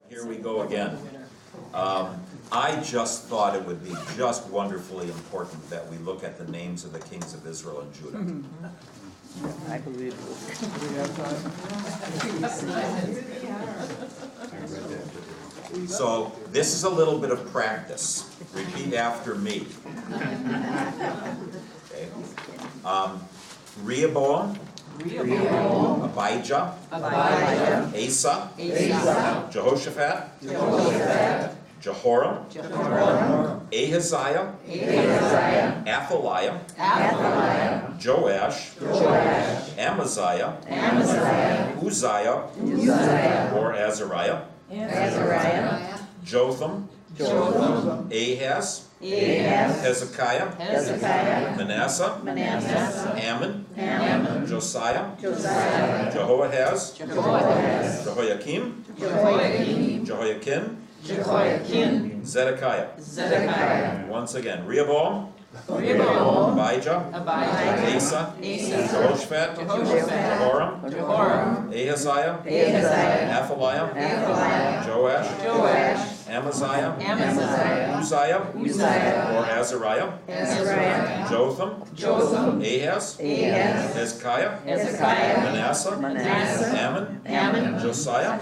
Here we go again. I just thought it would be just wonderfully important that we look at the names of the kings of Israel and Judah. I believe it. So this is a little bit of practice. Repeat after me. Okay. Rehoboam, Abijah, Asa, Jehoshaphat, Jehoram, Ahaziah, Athaliah, Joash, Amaziah, Uzziah, or Azariah, Jotham, Ahaz, Hezekiah, Manasseh, Ammon, Josiah, Jehoahaz, Jehoiakim, Jehoiakim, Zedekiah. Once again, Rehoboam, Abijah, Asa, Jehoshaphat, Jehoram, Ahaziah, Athaliah, Joash, Amaziah, Uzziah, or Azariah, Jotham, Ahaz, Hezekiah, Manasseh, Ammon, Josiah,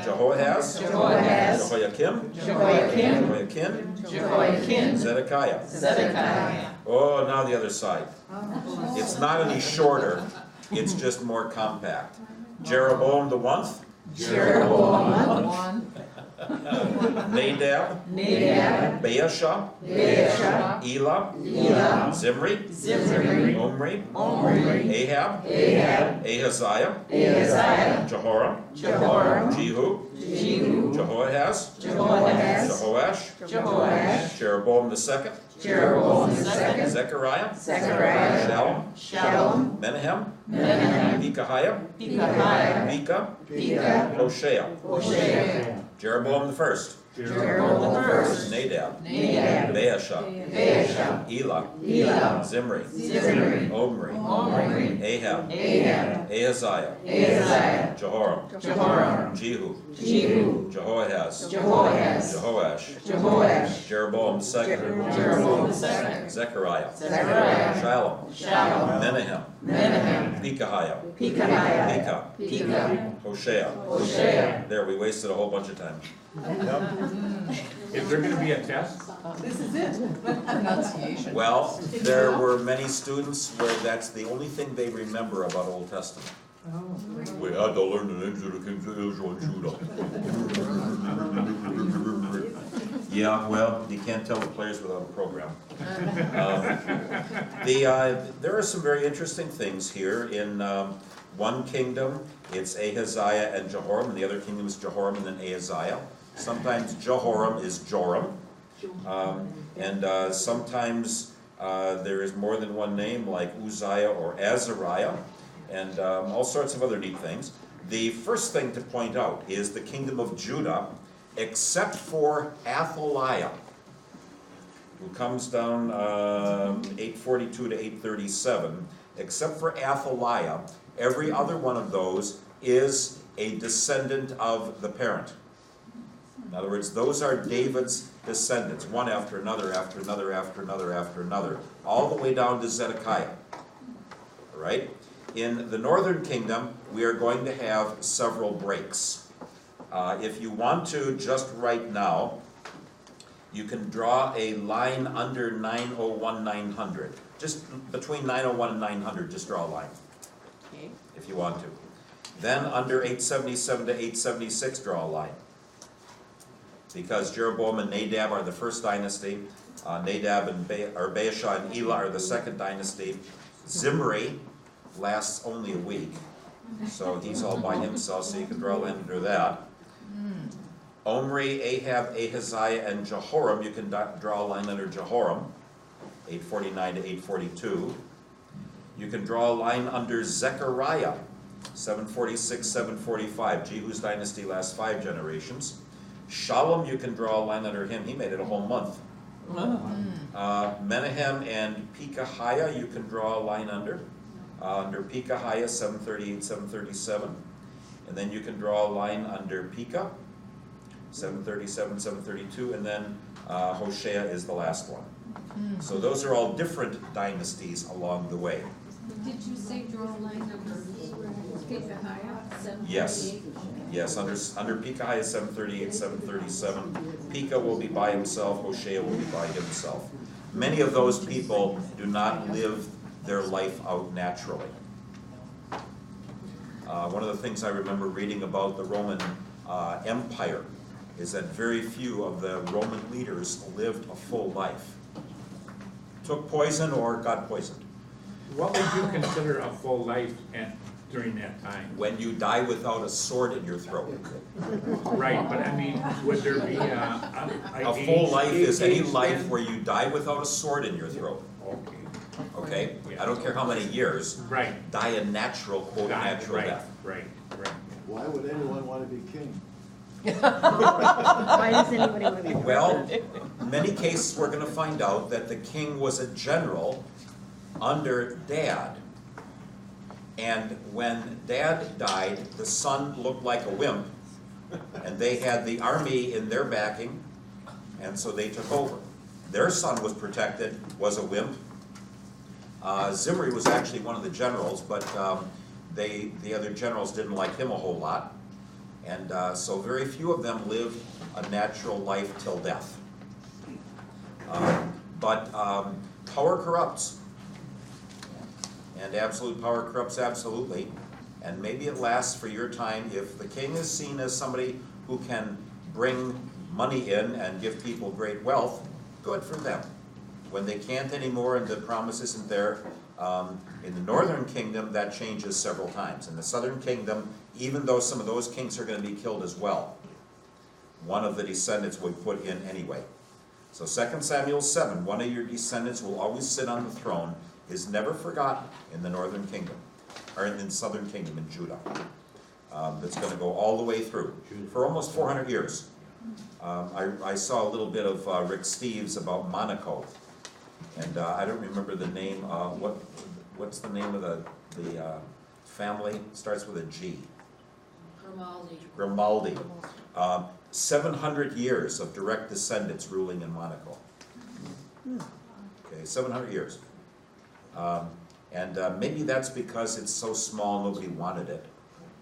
Jehoahaz, Jehoiakim, Zedekiah. Oh, now the other side. It's not any shorter, it's just more compact. Jeroboam the one. Nadab, Baasha, Elah, Zimri, Omri, Ahab, Ahaziah, Jehoram, Jehu, Jehoahaz, Jehoash, Jeroboam the second, Zechariah, Shallum, Menahem, Pekahiah, Pekah, Hoshea. Jeroboam the first, Nadab, Baasha, Elah, Zimri, Omri, Ahab, Ahaziah, Jehoram, Jehu, Jehoahaz, Jehoash, Jeroboam the second, Zechariah, Shallum, Menahem, Pekahiah, Pekah, Hoshea. There, we wasted a whole bunch of time. Is there going to be a test? This is it. Pronunciation. Well, there were many students where that's the only thing they remember about Old Testament. We had to learn the names of the kings of Israel and Judah. Yeah, well, you can't tell the players without a program. There are some very interesting things here. In one kingdom, it's Ahaziah and Jehoram, and the other kingdom is Jehoram and then Ahaziah. Sometimes Jehoram is Joram, and sometimes there is more than one name, like Uzziah or Azariah, and all sorts of other neat things. The first thing to point out is the kingdom of Judah, except for Athaliah, who comes down 842 to 837. Except for Athaliah, every other one of those is a descendant of the parent. In other words, those are David's descendants, one after another, after another, after another, after another, all the way down to Zedekiah. All right? In the northern kingdom, we are going to have several breaks. If you want to, just right now, you can draw a line under 901, 900. Just between 901 and 900, just draw a line, if you want to. Then under 877 to 876, draw a line. Because Jeroboam and Nadab are the first dynasty, Nadab and Baasha and Elah are the second dynasty. Zimri lasts only a week, so he's all by himself, so you can draw a line under that. Omri, Ahab, Ahaziah, and Jehoram, you can draw a line under Jehoram, 849 to 842. You can draw a line under Zechariah, 746, 745. Jehu's dynasty lasts 5 generations. Shallum, you can draw a line under him. He made it a whole month. Menahem and Pekahiah, you can draw a line under. Under Pekahiah, 738, 737. And then you can draw a line under Pekah. 737, 732, and then Hoshea is the last one. So those are all different dynasties along the way. Did you say draw a line number Pekahiah, 738? Yes. Yes, under Pekahiah 738, 737, Pekah will be by himself, Hoshea will be by himself. Many of those people do not live their life out naturally. One of the things I remember reading about the Roman Empire is that very few of the Roman leaders lived a full life. Took poison or got poisoned. What would you consider a full life during that time? When you die without a sword in your throat. Right, but I mean, would there be A full life is any life where you die without a sword in your throat. Okay. Okay? I don't care how many years. Right. Die a natural, quote, natural Right, death. right. Why would anyone want to be king? Why does anybody want to be? Well, in many cases, we're gonna find out that the king was a general under Dad. And when Dad died, the son looked like a wimp, and they had the army in their backing, and so they took over. Their son was protected, was a wimp. Zimri was actually one of the generals, but the other generals didn't like him a whole lot. And so very few of them lived a natural life till death. But power corrupts. And absolute power corrupts absolutely. And maybe it lasts for your time. If the king is seen as somebody who can bring money in and give people great wealth, good for them. When they can't anymore and the promise isn't there, in the northern kingdom, that changes several times. In the southern kingdom, even though some of those kings are going to be killed as well, one of the descendants will be put in anyway. So 2 Samuel 7, one of your descendants will always sit on the throne, is never forgotten in the northern kingdom, or in the southern kingdom in Judah. That's going to go all the way through, for almost 400 years. I saw a little bit of Rick Steves about Monaco, and I don't remember the name. What's the name of the family? It starts with a G. Grimaldi. 700 years of direct descendants ruling in Monaco. Okay, 700 years. And maybe that's because it's so small, nobody wanted it.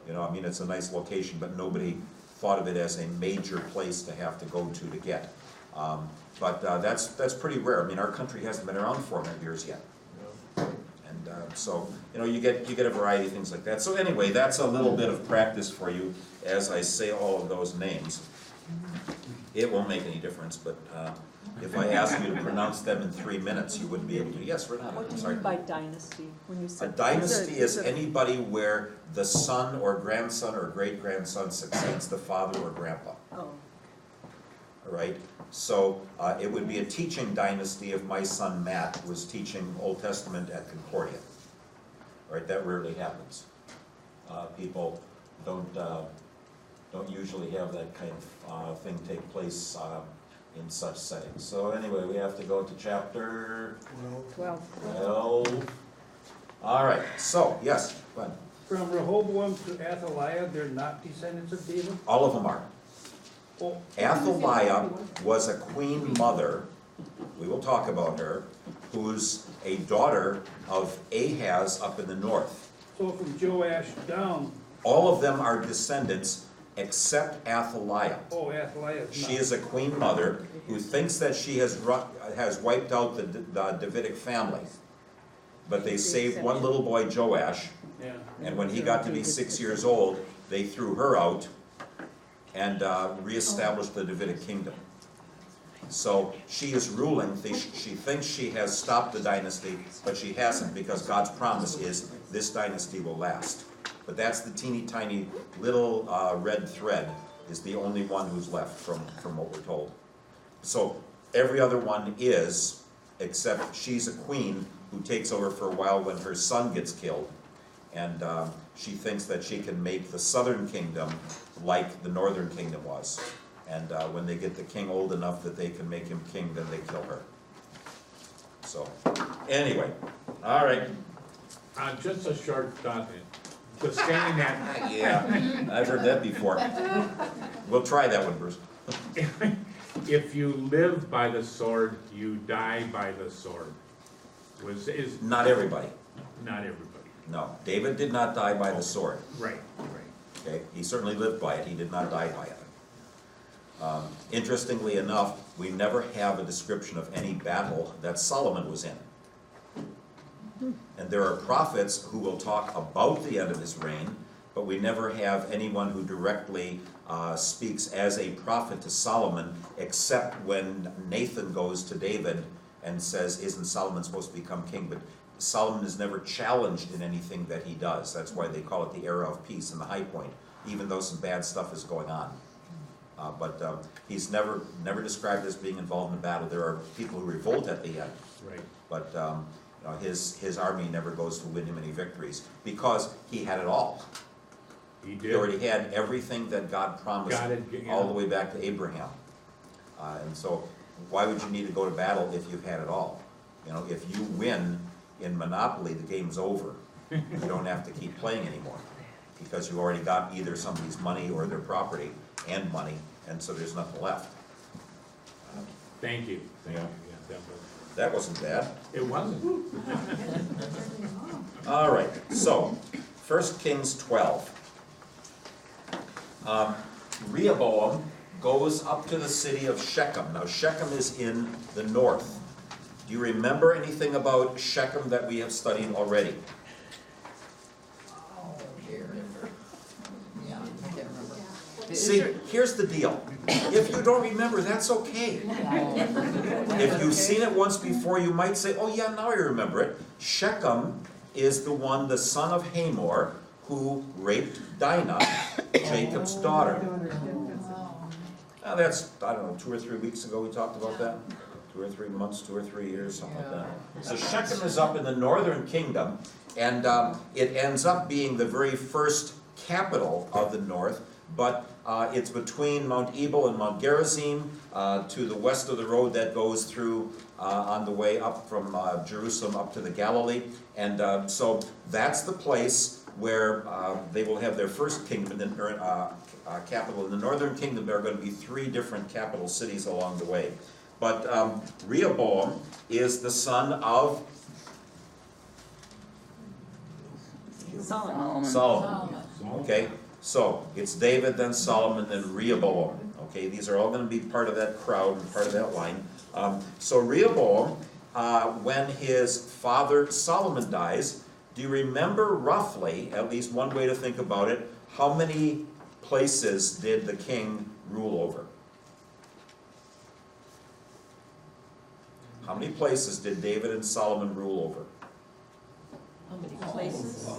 You know, I mean, it's a nice location, but nobody thought of it as a major place to have to go to get. But that's pretty rare. I mean, our country hasn't been around 400 years yet. And so, you know, you get a variety of things like that. So anyway, that's a little bit of practice for you as I say all of those names. It won't make any difference, but if I ask you to pronounce them in 3 minutes, you wouldn't be able to. Yes, Renata, What I'm do you sorry. mean by dynasty? When you A say dynasty is anybody where the son or grandson or great-grandson succeeds the father or grandpa. Oh, All right? So it would be a teaching dynasty if my son Matt was teaching Old Testament at Concordia. All right, that rarely happens. People don't usually have that kind of thing take place in such settings. So anyway, we have to go to chapter 12. 12. All right, so, yes, go ahead. From Rehoboam to Athaliah, they're not descendants of David? All of them are. Oh, Athaliah was a queen mother, we will talk about her, who's a daughter of Ahaz up in the north. so from Joash down, All of them are descendants except Athaliah. oh, Athaliah is not. She is a queen mother who thinks that she has wiped out the Davidic family. But they saved one little boy, Joash, Yeah. and when he got to be 6 years old, they threw her out and reestablished the Davidic kingdom. So she is ruling, she thinks she has stopped the dynasty, but she hasn't, because God's promise is this dynasty will last. But that's the teeny tiny little red thread is the only one who's left from what we're told. So every other one is, except she's a queen who takes over for a while when her son gets killed. And she thinks that she can make the southern kingdom like the northern kingdom was. And when they get the king old enough that they can make him king, then they kill her. So, anyway, all right. Just a short thought, withstanding that, Yeah, I've heard that before. We'll try that one, Bruce. if you live by the sword, you die by the sword. Is Not everybody, not everybody. no. David did not die by the sword, Right. okay? He certainly lived by it, he did not die by it. Interestingly enough, we never have a description of any battle that Solomon was in. And there are prophets who will talk about the end of his reign, but we never have anyone who directly speaks as a prophet to Solomon, except when Nathan goes to David and says, isn't Solomon supposed to become king? But Solomon is never challenged in anything that he does. That's why they call it the era of peace and the high point, even though some bad stuff is going on. But he's never described as being involved in battle. There are people who revolt at the end, Right. but you know, his army never goes to win him any victories because he had it all. He He did. already had everything that God promised Got it, yeah. all the way back to Abraham. And so why would you need to go to battle if you've had it all? You know, if you win in Monopoly, the game's over. You don't have to keep playing anymore because you already got either somebody's money or their property and money, and so there's nothing left. Thank you. Thank Yeah. you. Yeah, That wasn't bad. it wasn't. All right, so 1 Kings 12. Rehoboam goes up to the city of Shechem. Now Shechem is in the north. Do you remember anything about Shechem that we have studied already? Oh, dear. Yeah, I can't remember. See, here's the deal. If you don't remember, that's okay. If you've seen it once before, you might say, oh yeah, now I remember it. Shechem is the one, the son of Hamor, who raped Dinah, Jacob's daughter. Now that's, I don't know, 2 or 3 weeks ago we talked about that? 2 or 3 months, 2 or 3 years, something like that. So Shechem is up in the northern kingdom, and it ends up being the very first capital of the north, but it's between Mount Ebal and Mount Gerizim, to the west of the road that goes through on the way up from Jerusalem up to the Galilee. And so that's the place where they will have their first kingdom, capital. In the northern kingdom, there are going to be 3 different capital cities along the way. But Rehoboam is the son of Solomon. Okay, so it's David, then Solomon, then Rehoboam. Okay, these are all going to be part of that crowd and part of that line. So Rehoboam, when his father Solomon dies, do you remember roughly, at least one way to think about it, how many places did the king rule over? How many places did David and Solomon rule over? How many places?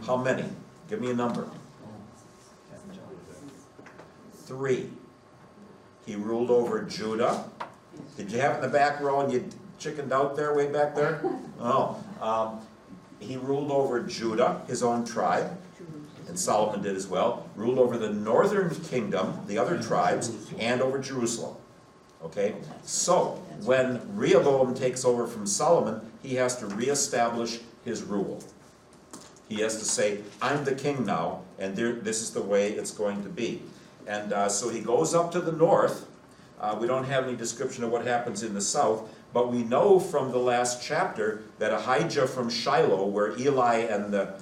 How many? Give me a number. 3. He ruled over Judah. Did you have it in the back row and you chickened out there, way back there? Oh. He ruled over Judah, his own tribe, and Solomon did as well. Ruled over the northern kingdom, the other tribes, and over Jerusalem. Okay? So, when Rehoboam takes over from Solomon, he has to reestablish his rule. He has to say, I'm the king now, and this is the way it's going to be. And so he goes up to the north. We don't have any description of what happens in the south, but we know from the last chapter that Ahijah from Shiloh, where Eli and the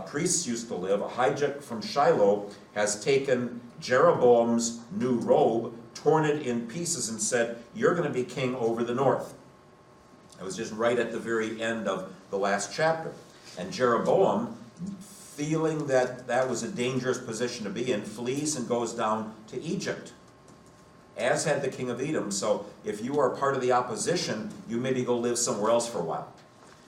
priests used to live, Ahijah from Shiloh has taken Jeroboam's new robe, torn it in pieces, and said, you're going to be king over the north. It was just right at the very end of the last chapter. And Jeroboam, feeling that that was a dangerous position to be in, flees and goes down to Egypt, as had the king of Edom. So if you are part of the opposition, you maybe go live somewhere else for a while.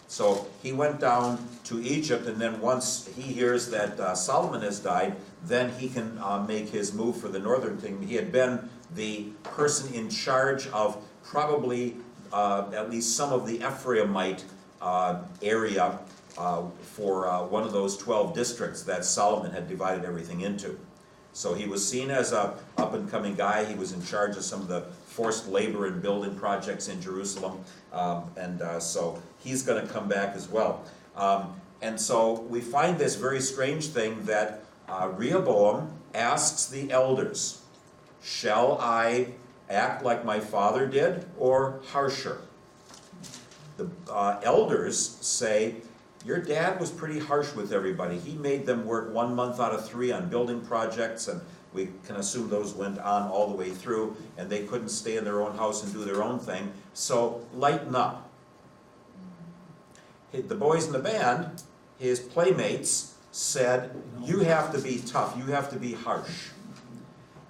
So he went down to Egypt, and then once he hears that Solomon has died, then he can make his move for the northern kingdom. He had been the person in charge of probably at least some of the Ephraimite area for one of those 12 districts that Solomon had divided everything into. So he was seen as a up-and-coming guy. He was in charge of some of the forced labor and building projects in Jerusalem. So he's going to come back as well. And so we find this very strange thing that Rehoboam asks the elders, shall I act like my father did, or harsher? The elders say, your dad was pretty harsh with everybody. He made them work 1 month out of 3 on building projects, and we can assume those went on all the way through, and they couldn't stay in their own house and do their own thing. So lighten up. The boys in the band, his playmates, said, you have to be tough, you have to be harsh.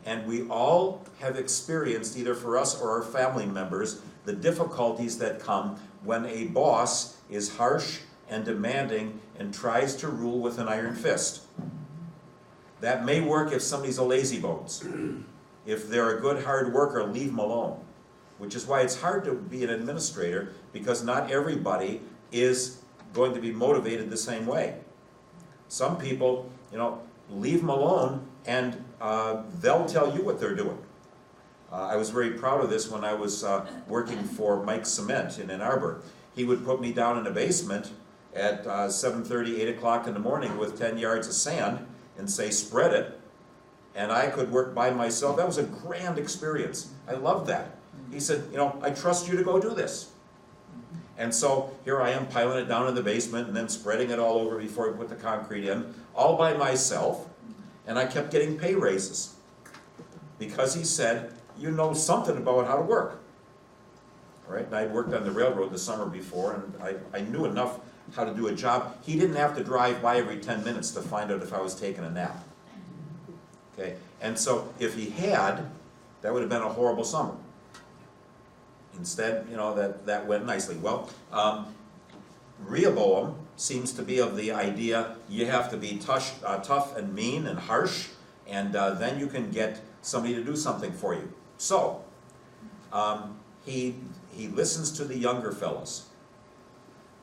And we all have experienced, either for us or our family members, the difficulties that come when a boss is harsh and demanding and tries to rule with an iron fist. That may work if somebody's a lazybones. If they're a good hard worker, leave them alone. Which is why it's hard to be an administrator, because not everybody is going to be motivated the same way. Some people, leave them alone and they'll tell you what they're doing. I was very proud of this when I was working for Mike Cement in Ann Arbor. He would put me down in the basement at 7:30, 8 o'clock in the morning with 10 yards of sand and say, spread it. And I could work by myself. That was a grand experience. I loved that. He said, I trust you to go do this. And so here I am piling it down in the basement and then spreading it all over before I put the concrete in, all by myself. And I kept getting pay raises because he said, you know something about how to work. All right? And I'd worked on the railroad the summer before, and I knew enough how to do a job. He didn't have to drive by every 10 minutes to find out if I was taking a nap. Okay? And so if he had, that would have been a horrible summer. Instead, that went nicely. Well, Rehoboam seems to be of the idea you have to be tough and mean and harsh, and then you can get somebody to do something for you. So, he listens to the younger fellows.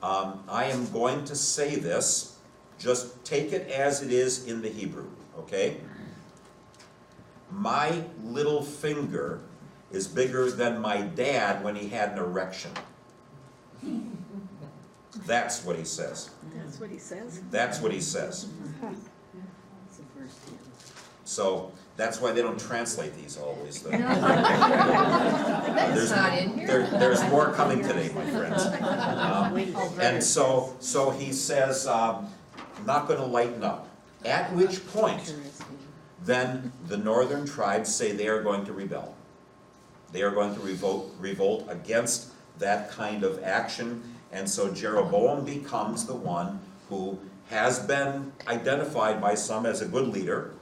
I am going to say this, just take it as it is in the Hebrew, okay? My little finger is bigger than my dad when he had an erection. That's what he says. That's what he says? That's what he says. That's the first hymn. So that's why they don't translate these always. That's not in here. There's more coming today, my friends. And so he says, not going to lighten up. At which point, then the northern tribes say they are going to rebel. They are going to revolt against that kind of action. And so Jeroboam becomes the one who has been identified by some as a good leader.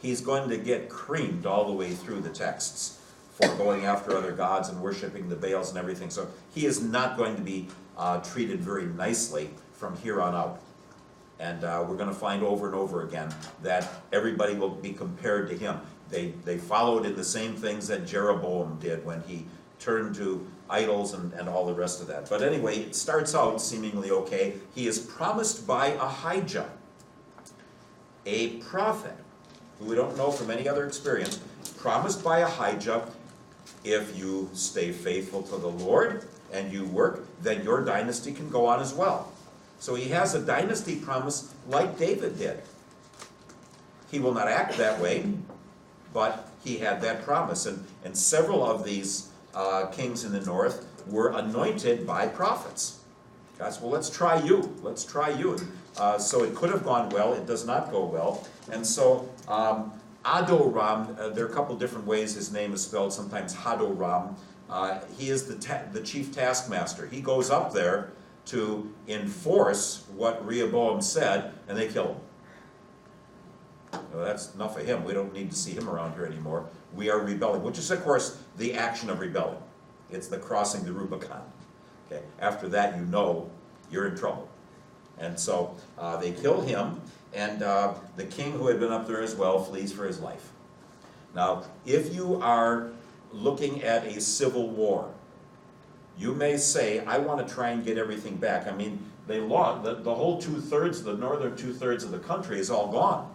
He's going to get creamed all the way through the texts for going after other gods and worshiping the Baals and everything. So he is not going to be treated very nicely from here on out. And we're going to find over and over again that everybody will be compared to him. They followed in the same things that Jeroboam did when he turned to idols and all the rest of that. But anyway, it starts out seemingly okay. He is promised by Ahijah, a prophet, who we don't know from any other experience, promised by Ahijah, if you stay faithful to the Lord and you work, then your dynasty can go on as well. So he has a dynasty promise like David did. He will not act that way, but he had that promise. And several of these kings in the north were anointed by prophets. God said, well, let's try you. Let's try you. So it could have gone well. It does not go well. And so Adoram, there are a couple different ways his name is spelled, sometimes Hadoram. He is the chief taskmaster. He goes up there to enforce what Rehoboam said, and they kill him. Well, that's enough of him. We don't need to see him around here anymore. We are rebelling, which is, of course, the action of rebelling. It's the crossing the Rubicon. Okay. After that, you're in trouble. And so they kill him, and the king who had been up there as well flees for his life. Now, if you are looking at a civil war, you may say, I want to try and get everything back. I mean, they lost. The whole two-thirds, the northern two-thirds of the country is all gone.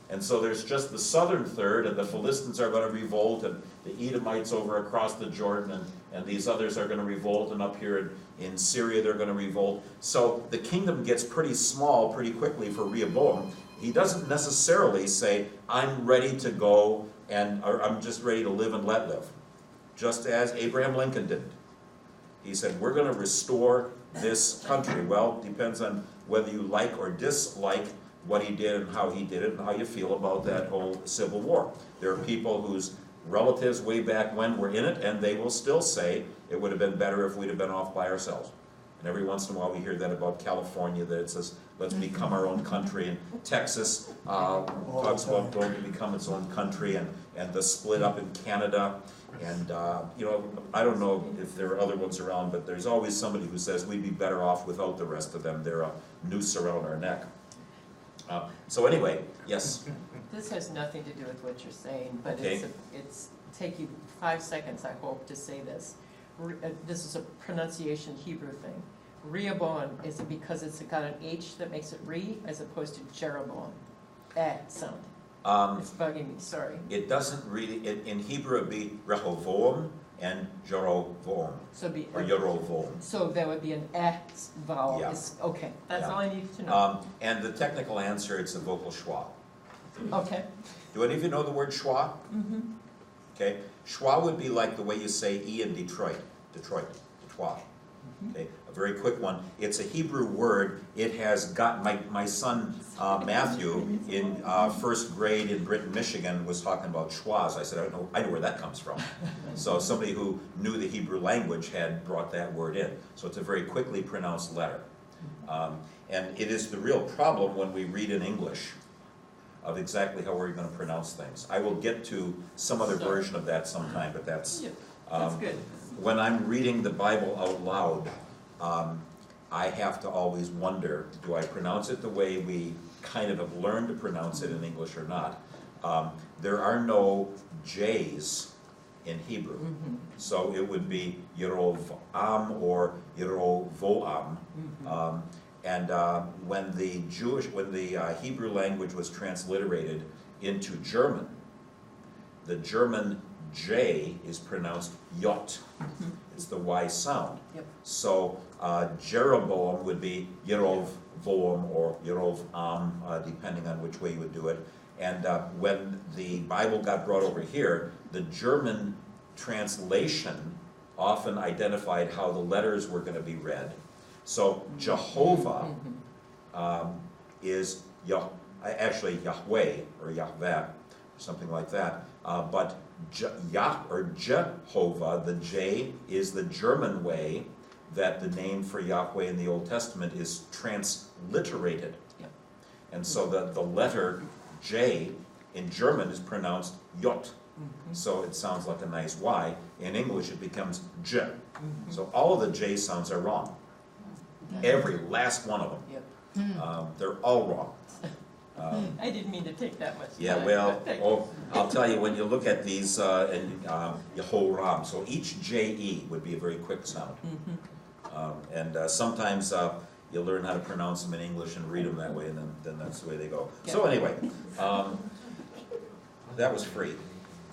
And so there's just the southern third, and the Philistines are going to revolt, and the Edomites over across the Jordan, and these others are going to revolt, and up here in Syria they're going to revolt. So the kingdom gets pretty small pretty quickly for Rehoboam. He doesn't necessarily say, I'm ready to go and I'm just ready to live and let live, just as Abraham Lincoln did. He said, we're gonna restore this country. Well, depends on whether you like or dislike what he did and how he did it and how you feel about that whole Civil War. There are people whose relatives way back when were in it, and they will still say it would have been better if we'd have been off by ourselves. And every once in a while we hear that about California, that it says, let's become our own country. And Texas talks about going to become its own country, and the split up in Canada. And, you know, I don't know if there are other ones around, but there's always somebody who says we'd be better off without the rest of them. They're a noose around our neck. So anyway, yes, This has nothing to do with what you're saying, but Okay. it's take you 5 seconds, I hope, to say this. This is a pronunciation Hebrew thing. Rehoboam, is it because it's got an H that makes it re, as opposed to Jeroboam? Sound. It's bugging me, sorry. it doesn't really, in Hebrew it'd be Rehoboam and Jeroboam, So be, or Yerovoam. so there would be an vowel. Yeah. Okay, that's Yeah. all I needed to know. And the technical answer, it's a vocal schwa. Okay. Do any of you know the word schwa? Mm-hmm. Okay, schwa would be like the way you say E in Detroit, Detroit. Okay, a very quick one. It's a Hebrew word. It has got, my son Matthew in first grade in Britain, Michigan was talking about schwas. I said, I know where that comes from. So somebody who knew the Hebrew language had brought that word in. So it's a very quickly pronounced letter. And it is the real problem when we read in English of exactly how we're going to pronounce things. I will get to some other version of that sometime, but that's... Yeah, that's good. When I'm reading the Bible out loud, I have to always wonder, do I pronounce it the way we kind of have learned to pronounce it in English or not? There are no J's in Hebrew. So it would be Yerovam or Yerovoam. And when the Hebrew language was transliterated into German, the German J is pronounced Yot. It's the Y sound. Yep. So Jeroboam would be Yerovoam or Yerovam, depending on which way you would do it. And when the Bible got brought over here, the German translation often identified how the letters were going to be read. So Jehovah is actually Yahweh or Yahweh, something like that. But Jehovah, the J, is the German way that the name for Yahweh in the Old Testament is transliterated. Yep. And so the letter J in German is pronounced Yot. So it sounds like a nice Y. In English it becomes J. So all of the J sounds are wrong. Every last one of them. Yep. They're all wrong. I didn't mean to take that much time. Yeah, well, but thank you. I'll tell you, when you look at these, in Yehoram, so each J-E would be a very quick sound. And sometimes you learn how to pronounce them in English and read them that way, and then that's the way they go. So anyway, that was free.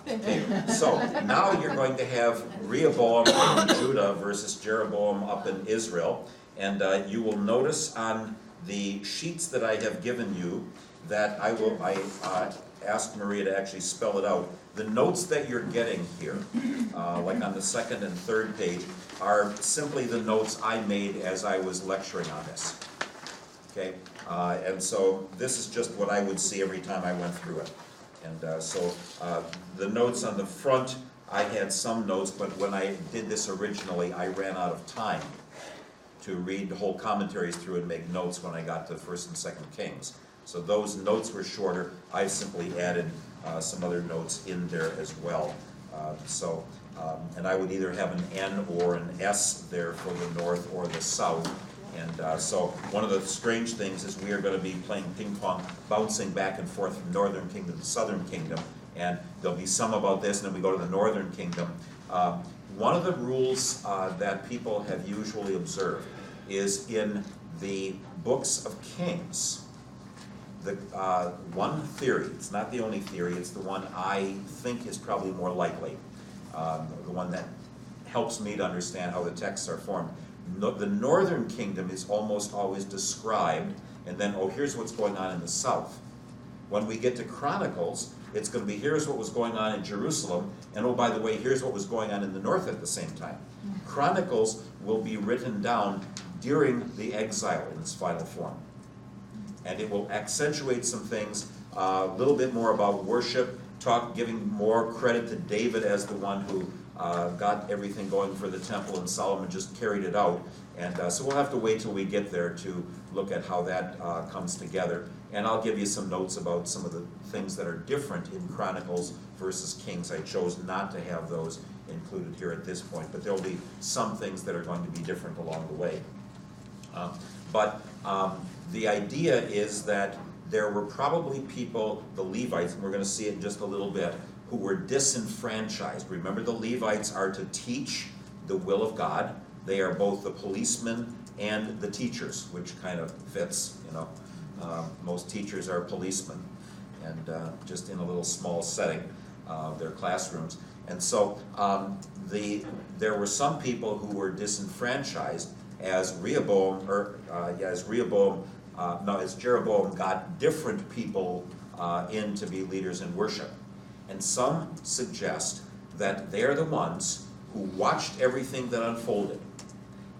Thank you. So now you're going to have Rehoboam in Judah versus Jeroboam up in Israel. And you will notice on the sheets that I have given you that I asked Maria to actually spell it out. The notes that you're getting here, like on the second and third page, are simply the notes I made as I was lecturing on this. Okay, and so this is just what I would see every time I went through it. And so the notes on the front, I had some notes, but when I did this originally, I ran out of time to read the whole commentaries through and make notes when I got to 1st and 2nd Kings. So those notes were shorter. I simply added some other notes in there as well. And I would either have an N or an S there for the north or the south. And so one of the strange things is we are going to be playing ping pong, bouncing back and forth from Northern Kingdom to Southern Kingdom. And there'll be some about this, and then we go to the Northern Kingdom. One of the rules that people have usually observed is in the books of Kings. The one theory, it's not the only theory, it's the one I think is probably more likely, the one that helps me to understand how the texts are formed. The Northern Kingdom is almost always described, and then, oh, here's what's going on in the south. When we get to Chronicles, It's going to be, here's what was going on in Jerusalem, and oh, by the way, here's what was going on in the north at the same time. Chronicles will be written down during the exile in its final form. And it will accentuate some things, a little bit more about worship, giving more credit to David as the one who got everything going for the temple, and Solomon just carried it out. And so we'll have to wait till we get there to look at how that comes together. And I'll give you some notes about some of the things that are different in Chronicles versus Kings. I chose not to have those included here at this point, but there'll be some things that are going to be different along the way. But the idea is that there were probably people, the Levites, and we're going to see it in just a little bit, who were disenfranchised. Remember, the Levites are to teach the will of God. They are both the policemen and the teachers, which kind of fits, you know. Most teachers are policemen, and just in a little small setting, their classrooms. And so there were some people who were disenfranchised as Jeroboam got different people in to be leaders in worship. And some suggest that they're the ones who watched everything that unfolded,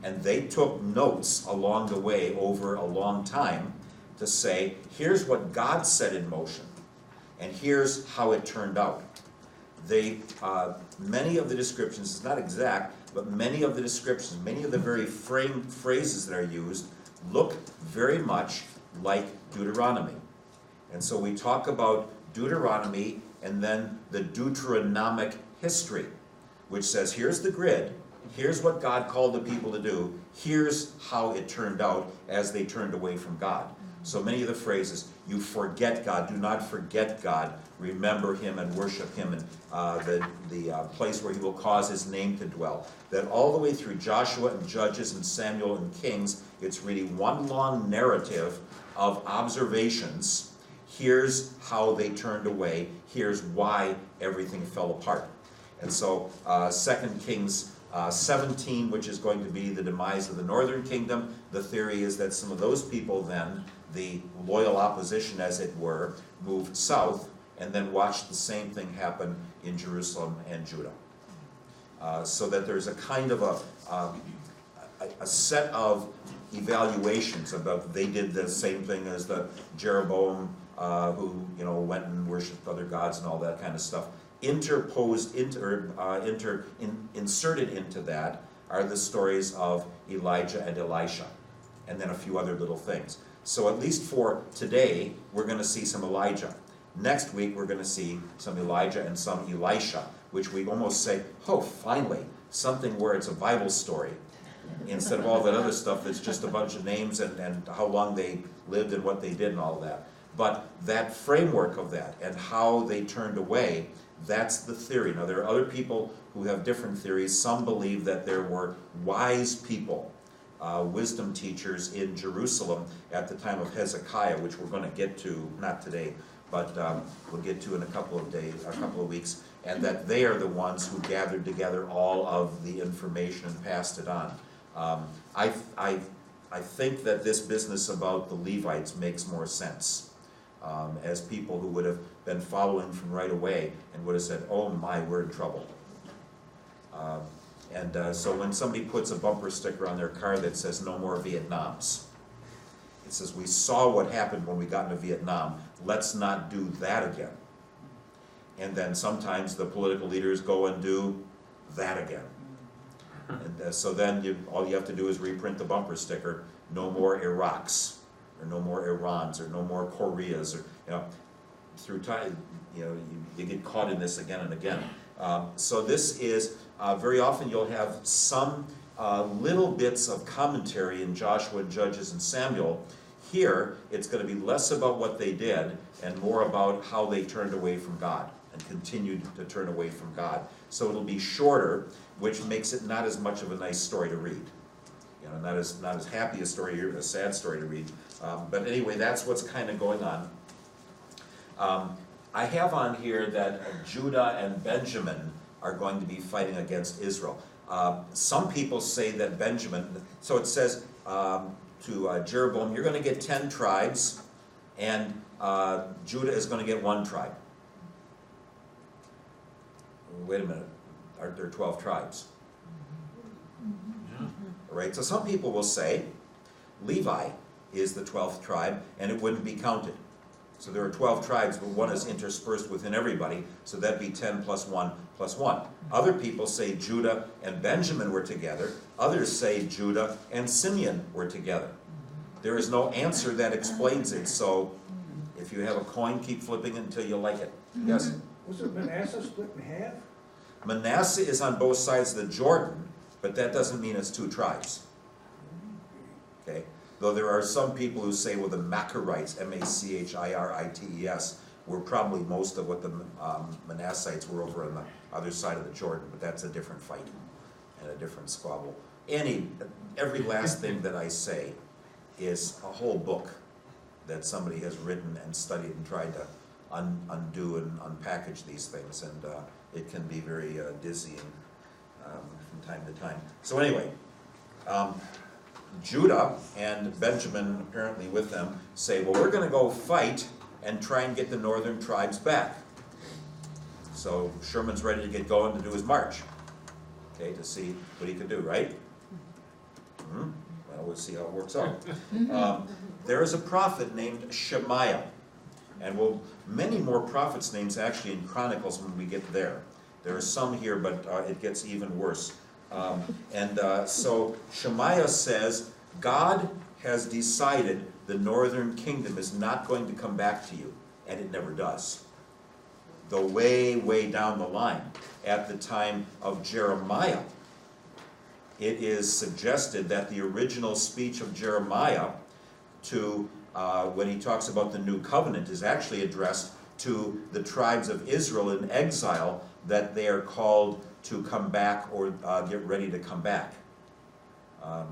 and they took notes along the way over a long time to say, here's what God set in motion, and here's how it turned out. Many of the descriptions, it's not exact, but many of the descriptions, many of the very phrases that are used look very much like Deuteronomy. And so we talk about Deuteronomy and then the Deuteronomic history, which says, here's the grid, here's what God called the people to do, here's how it turned out as they turned away from God. So many of the phrases, you forget God, do not forget God, remember Him and worship Him, and the place where He will cause His name to dwell. That all the way through Joshua and Judges and Samuel and Kings, it's really one long narrative of observations. Here's how they turned away, here's why everything fell apart. And so 2 Kings 17, which is going to be the demise of the northern kingdom, the theory is that some of those people then, the loyal opposition as it were, moved south and then watched the same thing happen in Jerusalem and Judah. So that there's a kind of a set of evaluations about they did the same thing as the Jeroboam who went and worshipped other gods and all that kind of stuff. Inserted into that are the stories of Elijah and Elisha, and then a few other little things. So at least for today, we're going to see some Elijah. Next week, we're going to see some Elijah and some Elisha, which we almost say, oh, finally, something where it's a Bible story, instead of all that other stuff that's just a bunch of names and how long they lived and what they did and all that. But that framework of that and how they turned away, that's the theory. Now, there are other people who have different theories. Some believe that there were wise people, wisdom teachers in Jerusalem at the time of Hezekiah, which we're going to get to, not today, but we'll get to in a couple of days, a couple of weeks, and that they are the ones who gathered together all of the information and passed it on. I think that this business about the Levites makes more sense. As people who would have been following from right away and would have said, oh my, we're in trouble. So when somebody puts a bumper sticker on their car that says no more Vietnams, it says we saw what happened when we got into Vietnam, let's not do that again. And then sometimes the political leaders go and do that again. And so then all you have to do is reprint the bumper sticker, no more Iraqs, or no more Irans, or no more Koreas, or through time, you get caught in this again and again. So this is very often you'll have some little bits of commentary in Joshua, Judges, and Samuel. Here, it's going to be less about what they did and more about how they turned away from God and continued to turn away from God. So it'll be shorter, which makes it not as much of a nice story to read. Not as happy a story, a sad story to read. But anyway, that's what's kind of going on. I have on here that Judah and Benjamin are going to be fighting against Israel. Some people say that Benjamin, so it says to Jeroboam, you're going to get 10 tribes, and Judah is going to get 1 tribe. wait a minute, aren't there 12 tribes? Yeah. All right, so some people will say Levi is the 12th tribe and it wouldn't be counted. So there are 12 tribes, but one is interspersed within everybody, so that'd be 10 plus 1 plus 1. Other people say Judah and Benjamin were together. Others say Judah and Simeon were together. There is no answer that explains it, so if you have a coin, keep flipping it until you like it. Yes? Was it Manasseh split in half? Manasseh is on both sides of the Jordan, but that doesn't mean it's 2 tribes. Okay? Though there are some people who say, well, the Machirites, M-A-C-H-I-R-I-T-E-S, were probably most of what the Manassites were over on the other side of the Jordan, but that's a different fight and a different squabble. Every last thing that I say is a whole book that somebody has written and studied and tried to undo and unpackage these things, and it can be very dizzying from time to time. So anyway, Judah and Benjamin, apparently with them, say, well, we're going to go fight and try and get the northern tribes back. So Sherman's ready to get going to do his march, okay, to see what he can do, right? Well, we'll see how it works out. There is a prophet named Shemaiah, and many more prophets' names actually in Chronicles when we get there. There are some here, but it gets even worse. So Shemaiah says, God has decided the northern kingdom is not going to come back to you, and it never does. Though way, way down the line, at the time of Jeremiah, it is suggested that the original speech of Jeremiah when he talks about the new covenant is actually addressed to the tribes of Israel in exile, that they are called to come back or get ready to come back.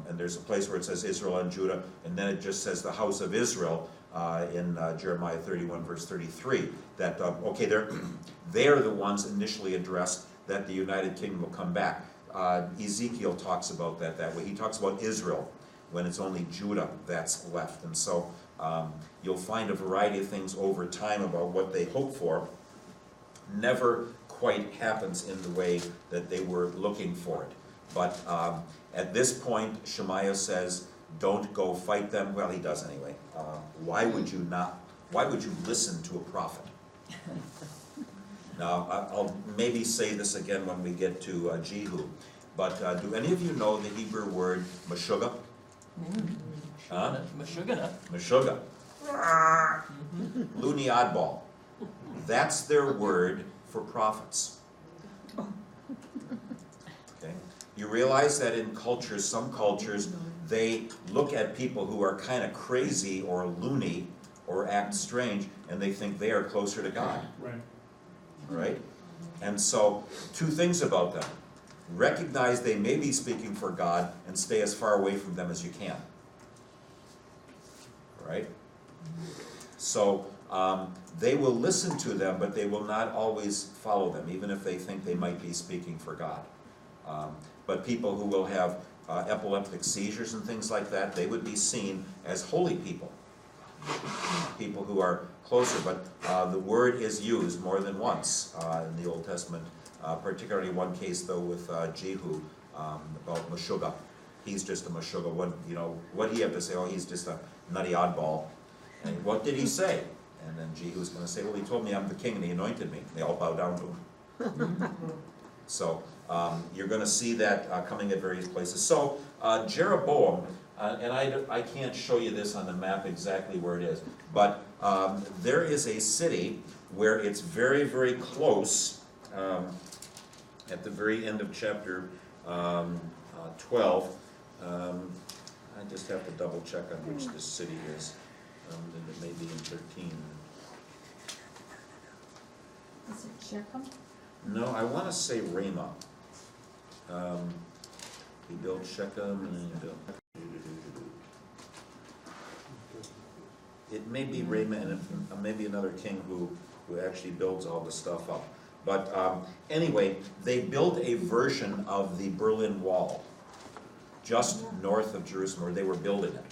And there's a place where it says Israel and Judah, and then it just says the house of Israel in Jeremiah 31 verse 33. That, okay, they're the ones initially addressed that the United Kingdom will come back. Ezekiel talks about that way. He talks about Israel when it's only Judah that's left. And so you'll find a variety of things over time about what they hope for. Never quite happens in the way that they were looking for it. But at this point, Shemaiah says, don't go fight them. Well, he does anyway. Why would you listen to a prophet? Now, I'll maybe say this again when we get to Jehu, but do any of you know the Hebrew word meshugah? Huh? Meshugah. Loony oddball. That's their word for prophets. Okay? You realize that in cultures, some cultures, they look at people who are kind of crazy or loony or act strange, and they think they are closer to God. Right. Right? And so, 2 things about them. Recognize they may be speaking for God and stay as far away from them as you can. Right? So, they will listen to them, but they will not always follow them, even if they think they might be speaking for God. But people who will have epileptic seizures and things like that, they would be seen as holy people. People who are closer, but the word is used more than once in the Old Testament, particularly one case though with Jehu about Meshugah. He's just a Meshugah. What do you have to say? Oh, he's just a nutty oddball. And what did he say? And then Jehu's going to say, well, he told me I'm the king and he anointed me. They all bow down to him. So you're going to see that coming at various places. So Jeroboam, and I can't show you this on the map exactly where it is, but there is a city where it's very, very close at the very end of chapter 12. I just have to double check on which this city is. And it may be in 13. Is it Shechem? No, I want to say Ramah. He built Shechem and then he built... It may be Ramah and maybe another king who actually builds all the stuff up. But anyway, they built a version of the Berlin Wall just north of Jerusalem, where they were building it.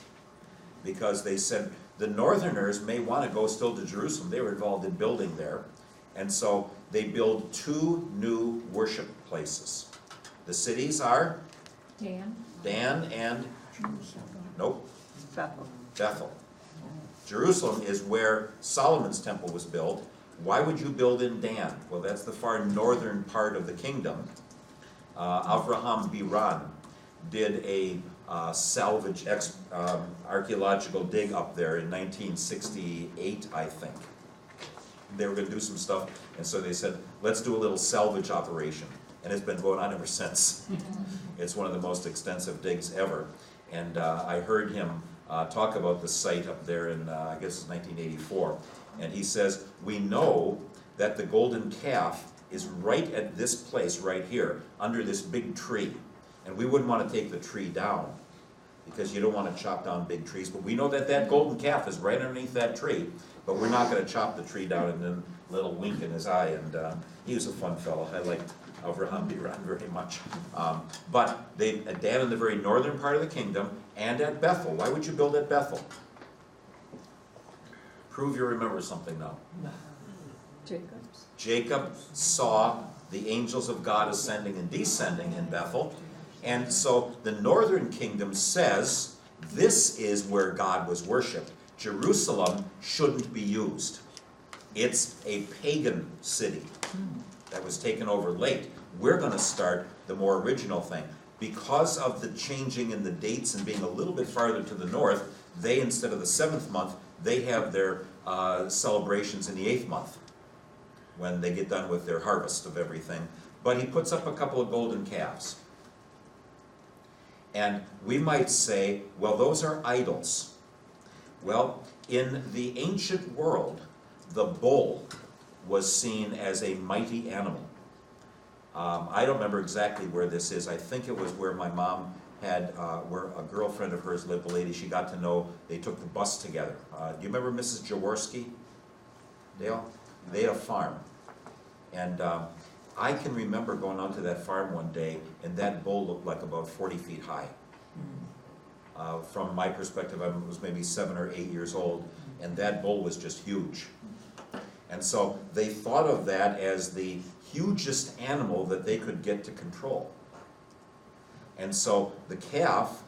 Because they said the northerners may want to go still to Jerusalem. They were involved in building there. And so they build 2 new worship places. The cities are Dan, Dan and, nope, Bethel. Bethel. Jerusalem is where Solomon's temple was built. Why would you build in Dan? Well, that's the far northern part of the kingdom. Avraham Biran did a salvage archaeological dig up there in 1968, I think. They were going to do some stuff, and so they said, let's do a little salvage operation. And it's been going on ever since. It's one of the most extensive digs ever. And I heard him talk about the site up there in, I guess it's 1984. And he says, we know that the golden calf is right at this place right here, under this big tree. And we wouldn't want to take the tree down, because you don't want to chop down big trees. But we know that that golden calf is right underneath that tree, but we're not going to chop the tree down. And then a little wink in his eye, and he was a fun fellow. I liked Avraham Biran very much. But Dan in the very northern part of the kingdom, and at Bethel. Why would you build at Bethel? Prove you remember something now. Jacob's. Jacob saw the angels of God ascending and descending in Bethel. And so the northern kingdom says this is where God was worshipped. Jerusalem shouldn't be used. It's a pagan city that was taken over late. We're going to start the more original thing. Because of the changing in the dates and being a little bit farther to the north, they, instead of the 7th month, they have their celebrations in the 8th month, when they get done with their harvest of everything. But he puts up a couple of golden calves. And we might say, well, those are idols. Well, in the ancient world, the bull was seen as a mighty animal. I don't remember exactly where this is. I think it was where my mom had, where a girlfriend of hers lived, a lady she got to know. They took the bus together. Do you remember Mrs. Jaworski, Dale? They had a farm. And I can remember going onto that farm one day, and that bull looked like about 40 feet high. From my perspective, I was maybe 7 or 8 years old, and that bull was just huge. And so they thought of that as the hugest animal that they could get to control. And so the calf,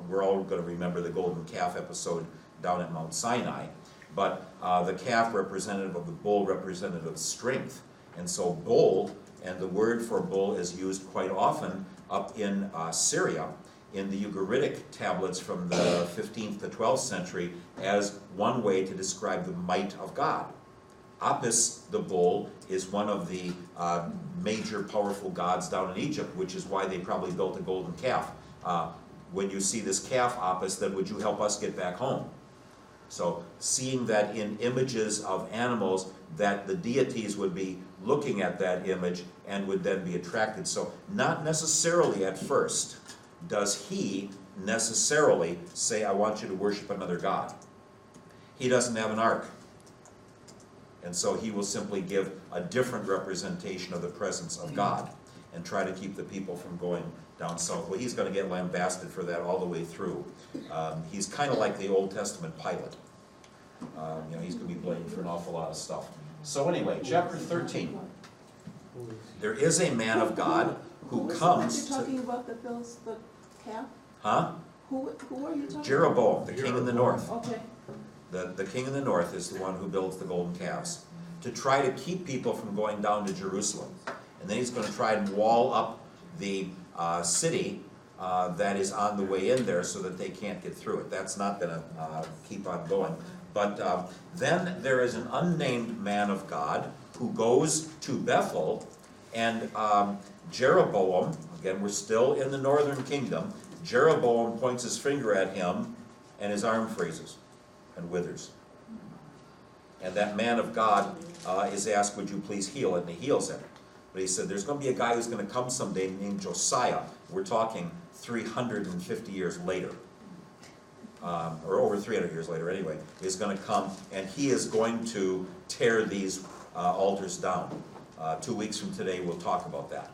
we're all going to remember the golden calf episode down at Mount Sinai, but the calf representative of the bull representative of strength. And so bull, and the word for bull is used quite often up in Syria, in the Ugaritic tablets from the 15th to 12th century, as one way to describe the might of God. Apis, the bull, is one of the major powerful gods down in Egypt, which is why they probably built a golden calf. When you see this calf, Apis, then would you help us get back home? So seeing that in images of animals, that the deities would be looking at that image and would then be attracted. So not necessarily at first does he necessarily say, I want you to worship another god. He doesn't have an ark. And so he will simply give a different representation of the presence of God and try to keep the people from going down south. Well, he's going to get lambasted for that all the way through. He's kind of like the Old Testament Pilate. He's going to be blamed for an awful lot of stuff. So anyway, chapter 13. There is a man of God who comes You're to... talking about that builds the calf? Huh? Who are you talking about? Jeroboam, the king in the north. Okay. The king in the north is the one who builds the golden calves to try to keep people from going down to Jerusalem. And then he's going to try and wall up the city that is on the way in there so that they can't get through it. That's not going to keep on going. But then there is an unnamed man of God who goes to Bethel, and Jeroboam, again we're still in the northern kingdom, Jeroboam points his finger at him and his arm freezes and withers. And that man of God is asked, would you please heal it? And he heals him. But he said, there's going to be a guy who's going to come someday named Josiah. We're talking 350 years later. Or over 300 years later anyway, is going to come, and he is going to tear these altars down. 2 weeks from today we'll talk about that.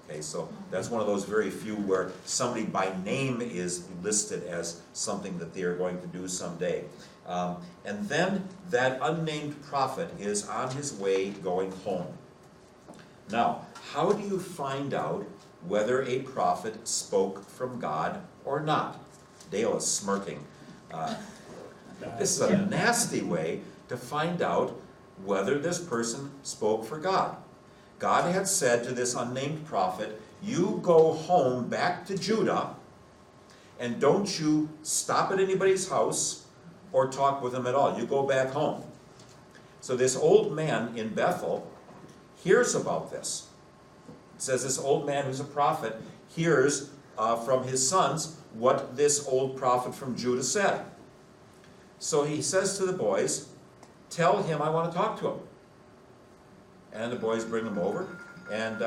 Okay, so that's one of those very few where somebody by name is listed as something that they are going to do someday. And then that unnamed prophet is on his way going home. Now, how do you find out whether a prophet spoke from God or not? Dale is smirking. This is a nasty way to find out whether this person spoke for God. God had said to this unnamed prophet, you go home back to Judah, and don't you stop at anybody's house or talk with them at all. You go back home. So this old man in Bethel hears about this. It says this old man who's a prophet hears from his sons what this old prophet from Judah said. So he says to the boys, tell him I want to talk to him. And the boys bring him over, and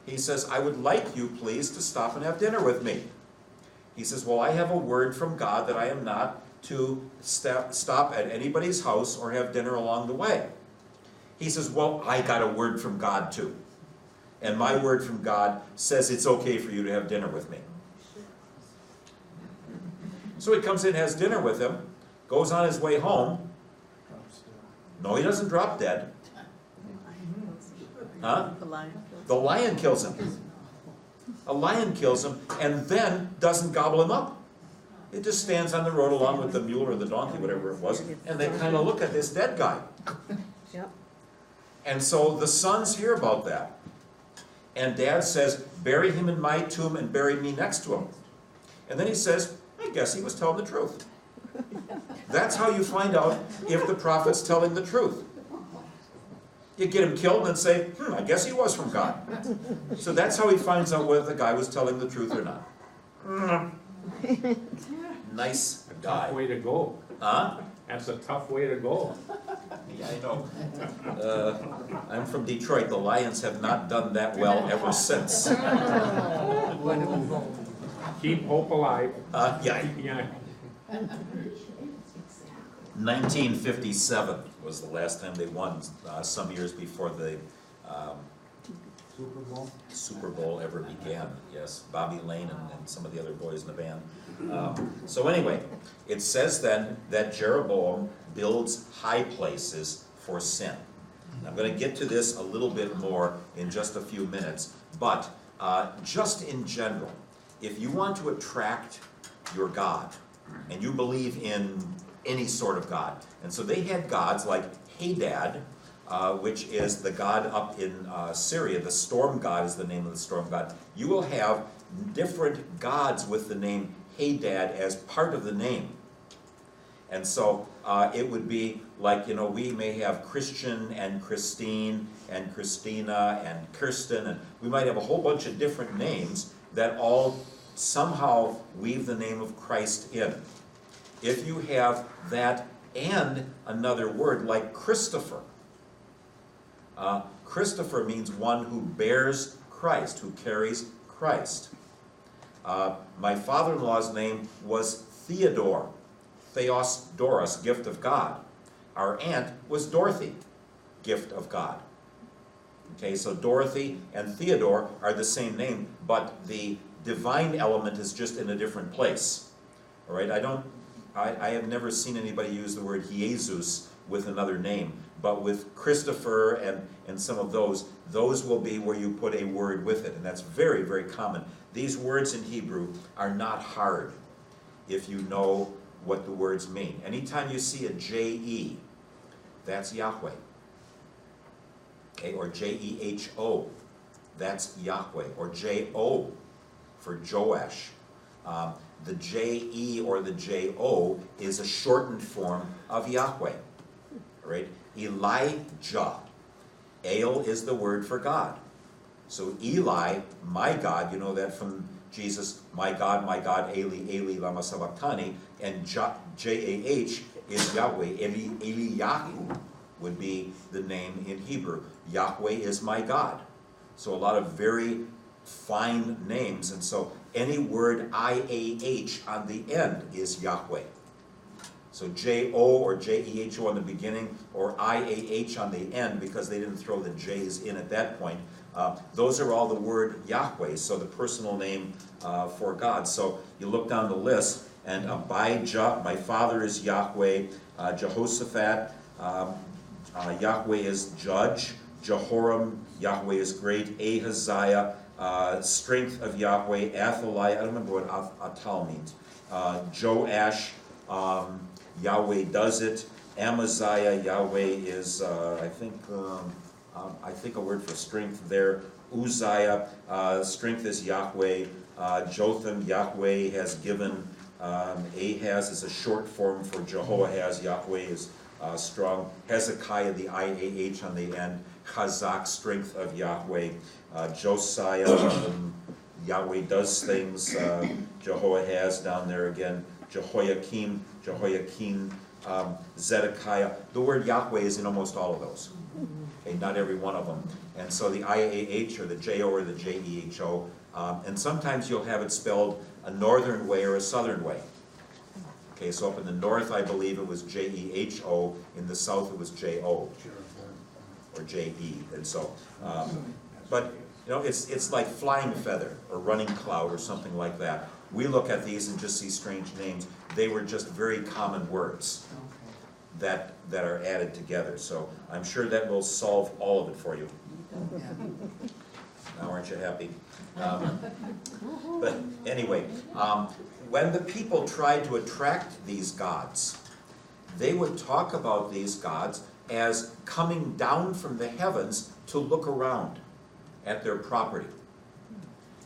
he says, I would like you, please, to stop and have dinner with me. He says, well, I have a word from God that I am not to stop at anybody's house or have dinner along the way. He says, well, I got a word from God too. And my word from God says it's okay for you to have dinner with me. So he comes in, has dinner with him, goes on his way home. No, he doesn't drop dead. Huh? The lion. The lion kills him. A lion kills him and then doesn't gobble him up. It just stands on the road along with the mule or the donkey, whatever it was, and they kind of look at this dead guy. Yep. And so the sons hear about that. And Dad says, bury him in my tomb and bury me next to him. And then he says, I guess he was telling the truth. That's how you find out if the prophet's telling the truth. You get him killed and say, I guess he was from God. So that's how he finds out whether the guy was telling the truth or not. Nice guy. Tough way to go. Huh? That's a tough way to go. Yeah, I know. I'm from Detroit. The Lions have not done that well ever since. Keep hope alive. Yeah. Yeah. 1957 was the last time they won, some years before the Super Bowl? Super Bowl ever began. Yes, Bobby Lane and some of the other boys in the band. So anyway, it says then that Jeroboam builds high places for sin. I'm going to get to this a little bit more in just a few minutes, but just in general, if you want to attract your God, and you believe in any sort of God, and so they had gods like Hadad, which is the god up in Syria. The storm god is the name of the storm god. You will have different gods with the name Hadad as part of the name. And so it would be like, we may have Christian and Christine and Christina and Kirsten, and we might have a whole bunch of different names that all somehow weave the name of Christ in. If you have that and another word like Christopher. Christopher means one who bears Christ, who carries Christ. My father-in-law's name was Theodore, Theos Doros, gift of God. Our aunt was Dorothy, gift of God. Okay, so Dorothy and Theodore are the same name, but the divine element is just in a different place. All right, I have never seen anybody use the word Jesus with another name, but with Christopher and some of those will be where you put a word with it, and that's very, very common. These words in Hebrew are not hard if you know what the words mean. Anytime you see a J-E, that's Yahweh. Okay, or J-E-H-O, that's Yahweh, or J-O for Joash. The J-E or the J-O is a shortened form of Yahweh. Right? Elijah. El is the word for God. So Eli, my God, you know that from Jesus, my God, Eli, Eli, lama sabachthani, and J-A-H is Yahweh. Eliyahu would be the name in Hebrew. Yahweh is my God. So a lot of very fine names, and so any word I-A-H on the end is Yahweh. So J-O or J-E-H-O on the beginning, or I-A-H on the end, because they didn't throw the J's in at that point. Those are all the word Yahweh, so the personal name for God. So you look down the list, and Abijah, my father is Yahweh. Jehoshaphat, Yahweh is judge. Jehoram, Yahweh is great. Ahaziah, strength of Yahweh. Athaliah, I don't remember what Atal means. Joash, Yahweh does it. Amaziah, Yahweh is, I think a word for strength there. Uzziah, strength is Yahweh. Jotham, Yahweh has given. Ahaz is a short form for Jehoahaz. Yahweh is strong. Hezekiah, the IAH on the end. Chazak, strength of Yahweh. Josiah, Yahweh does things. Jehoahaz down there again. Jehoiakim, Zedekiah. The word Yahweh is in almost all of those. Okay, not every one of them. And so the IAH or the JO or the JEHO, and sometimes you'll have it spelled a northern way or a southern way. Okay, so up in the north, I believe it was JEHO. In the south, it was JO or JE. And so, but you know, it's like flying feather or running cloud or something like that. We look at these and just see strange names. They were just very common words that are added together. So I'm sure that will solve all of it for you. Now, aren't you happy? But anyway, when the people tried to attract these gods, they would talk about these gods as coming down from the heavens to look around at their property.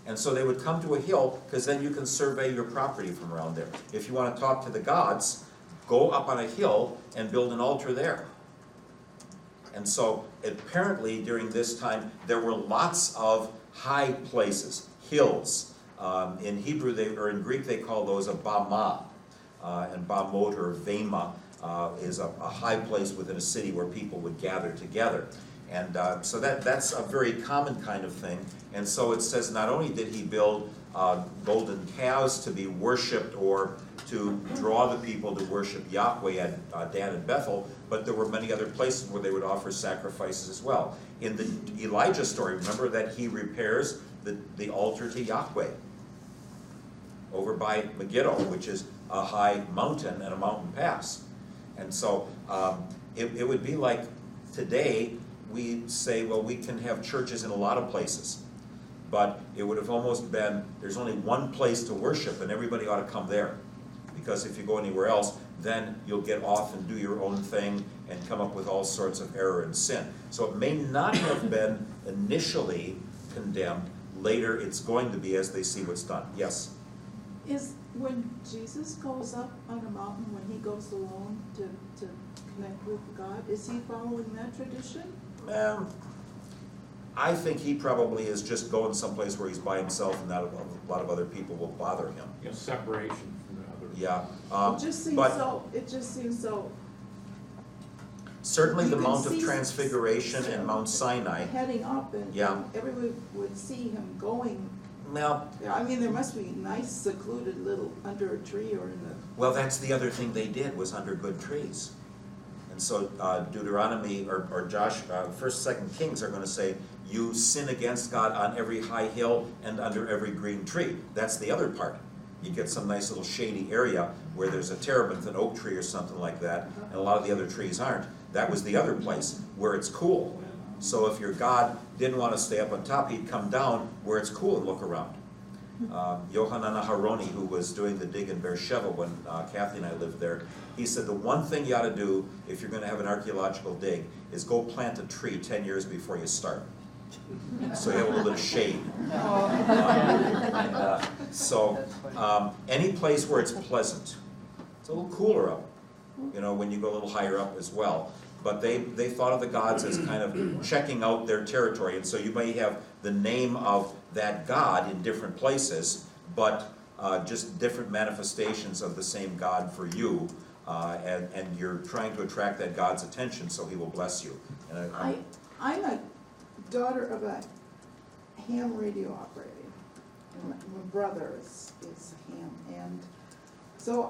And so they would come to a hill, because then you can survey your property from around there. If you want to talk to the gods, go up on a hill and build an altar there. And so apparently during this time, there were lots of high places, hills. In Hebrew, or in Greek, they call those a bama. And bamot or vema is a high place within a city where people would gather together. And so that's a very common kind of thing. And so it says not only did he build golden calves to be worshipped or to draw the people to worship Yahweh at Dan and Bethel, but there were many other places where they would offer sacrifices as well. In the Elijah story, remember that he repairs the altar to Yahweh over by Megiddo, which is a high mountain and a mountain pass. And so it would be like today we say, well, we can have churches in a lot of places, but it would have almost been, there's only one place to worship and everybody ought to come there. Because if you go anywhere else, then you'll get off and do your own thing and come up with all sorts of error and sin. So it may not have been initially condemned. Later it's going to be as they see what's done. Yes? Is when Jesus goes up on a mountain, when he goes alone to connect with God, is he following that tradition? I think he probably is just going someplace where he's by himself and not a lot of other people will bother him. Yeah, separation from the others. Yeah. It just seems so. Certainly You the can Mount of see Transfiguration and Mount Sinai. Heading up and Yeah. everyone would see him going. Well, I mean, there must be nice secluded little under a tree or in the. well, that's the other thing they did, was under good trees. And so Deuteronomy or Josh, 1st, 2nd Kings are going to say, you sin against God on every high hill and under every green tree. That's the other part. You get some nice little shady area where there's a terebinth, an oak tree or something like that, and a lot of the other trees aren't. That was the other place where it's cool. So if your God didn't want to stay up on top, he'd come down where it's cool and look around. Yohanan Aharoni, who was doing the dig in Beersheba when Kathy and I lived there, he said the one thing you ought to do if you're going to have an archaeological dig is go plant a tree 10 years before you start. So you have a little bit of shade. Any place where it's pleasant. It's a little cooler up, you know, when you go a little higher up as well. But they thought of the gods as kind of checking out their territory. And so you may have the name of that god in different places, but just different manifestations of the same God for you. And you're trying to attract that God's attention so he will bless you. And I'm a daughter of a ham radio operator. And my brother is a ham. And so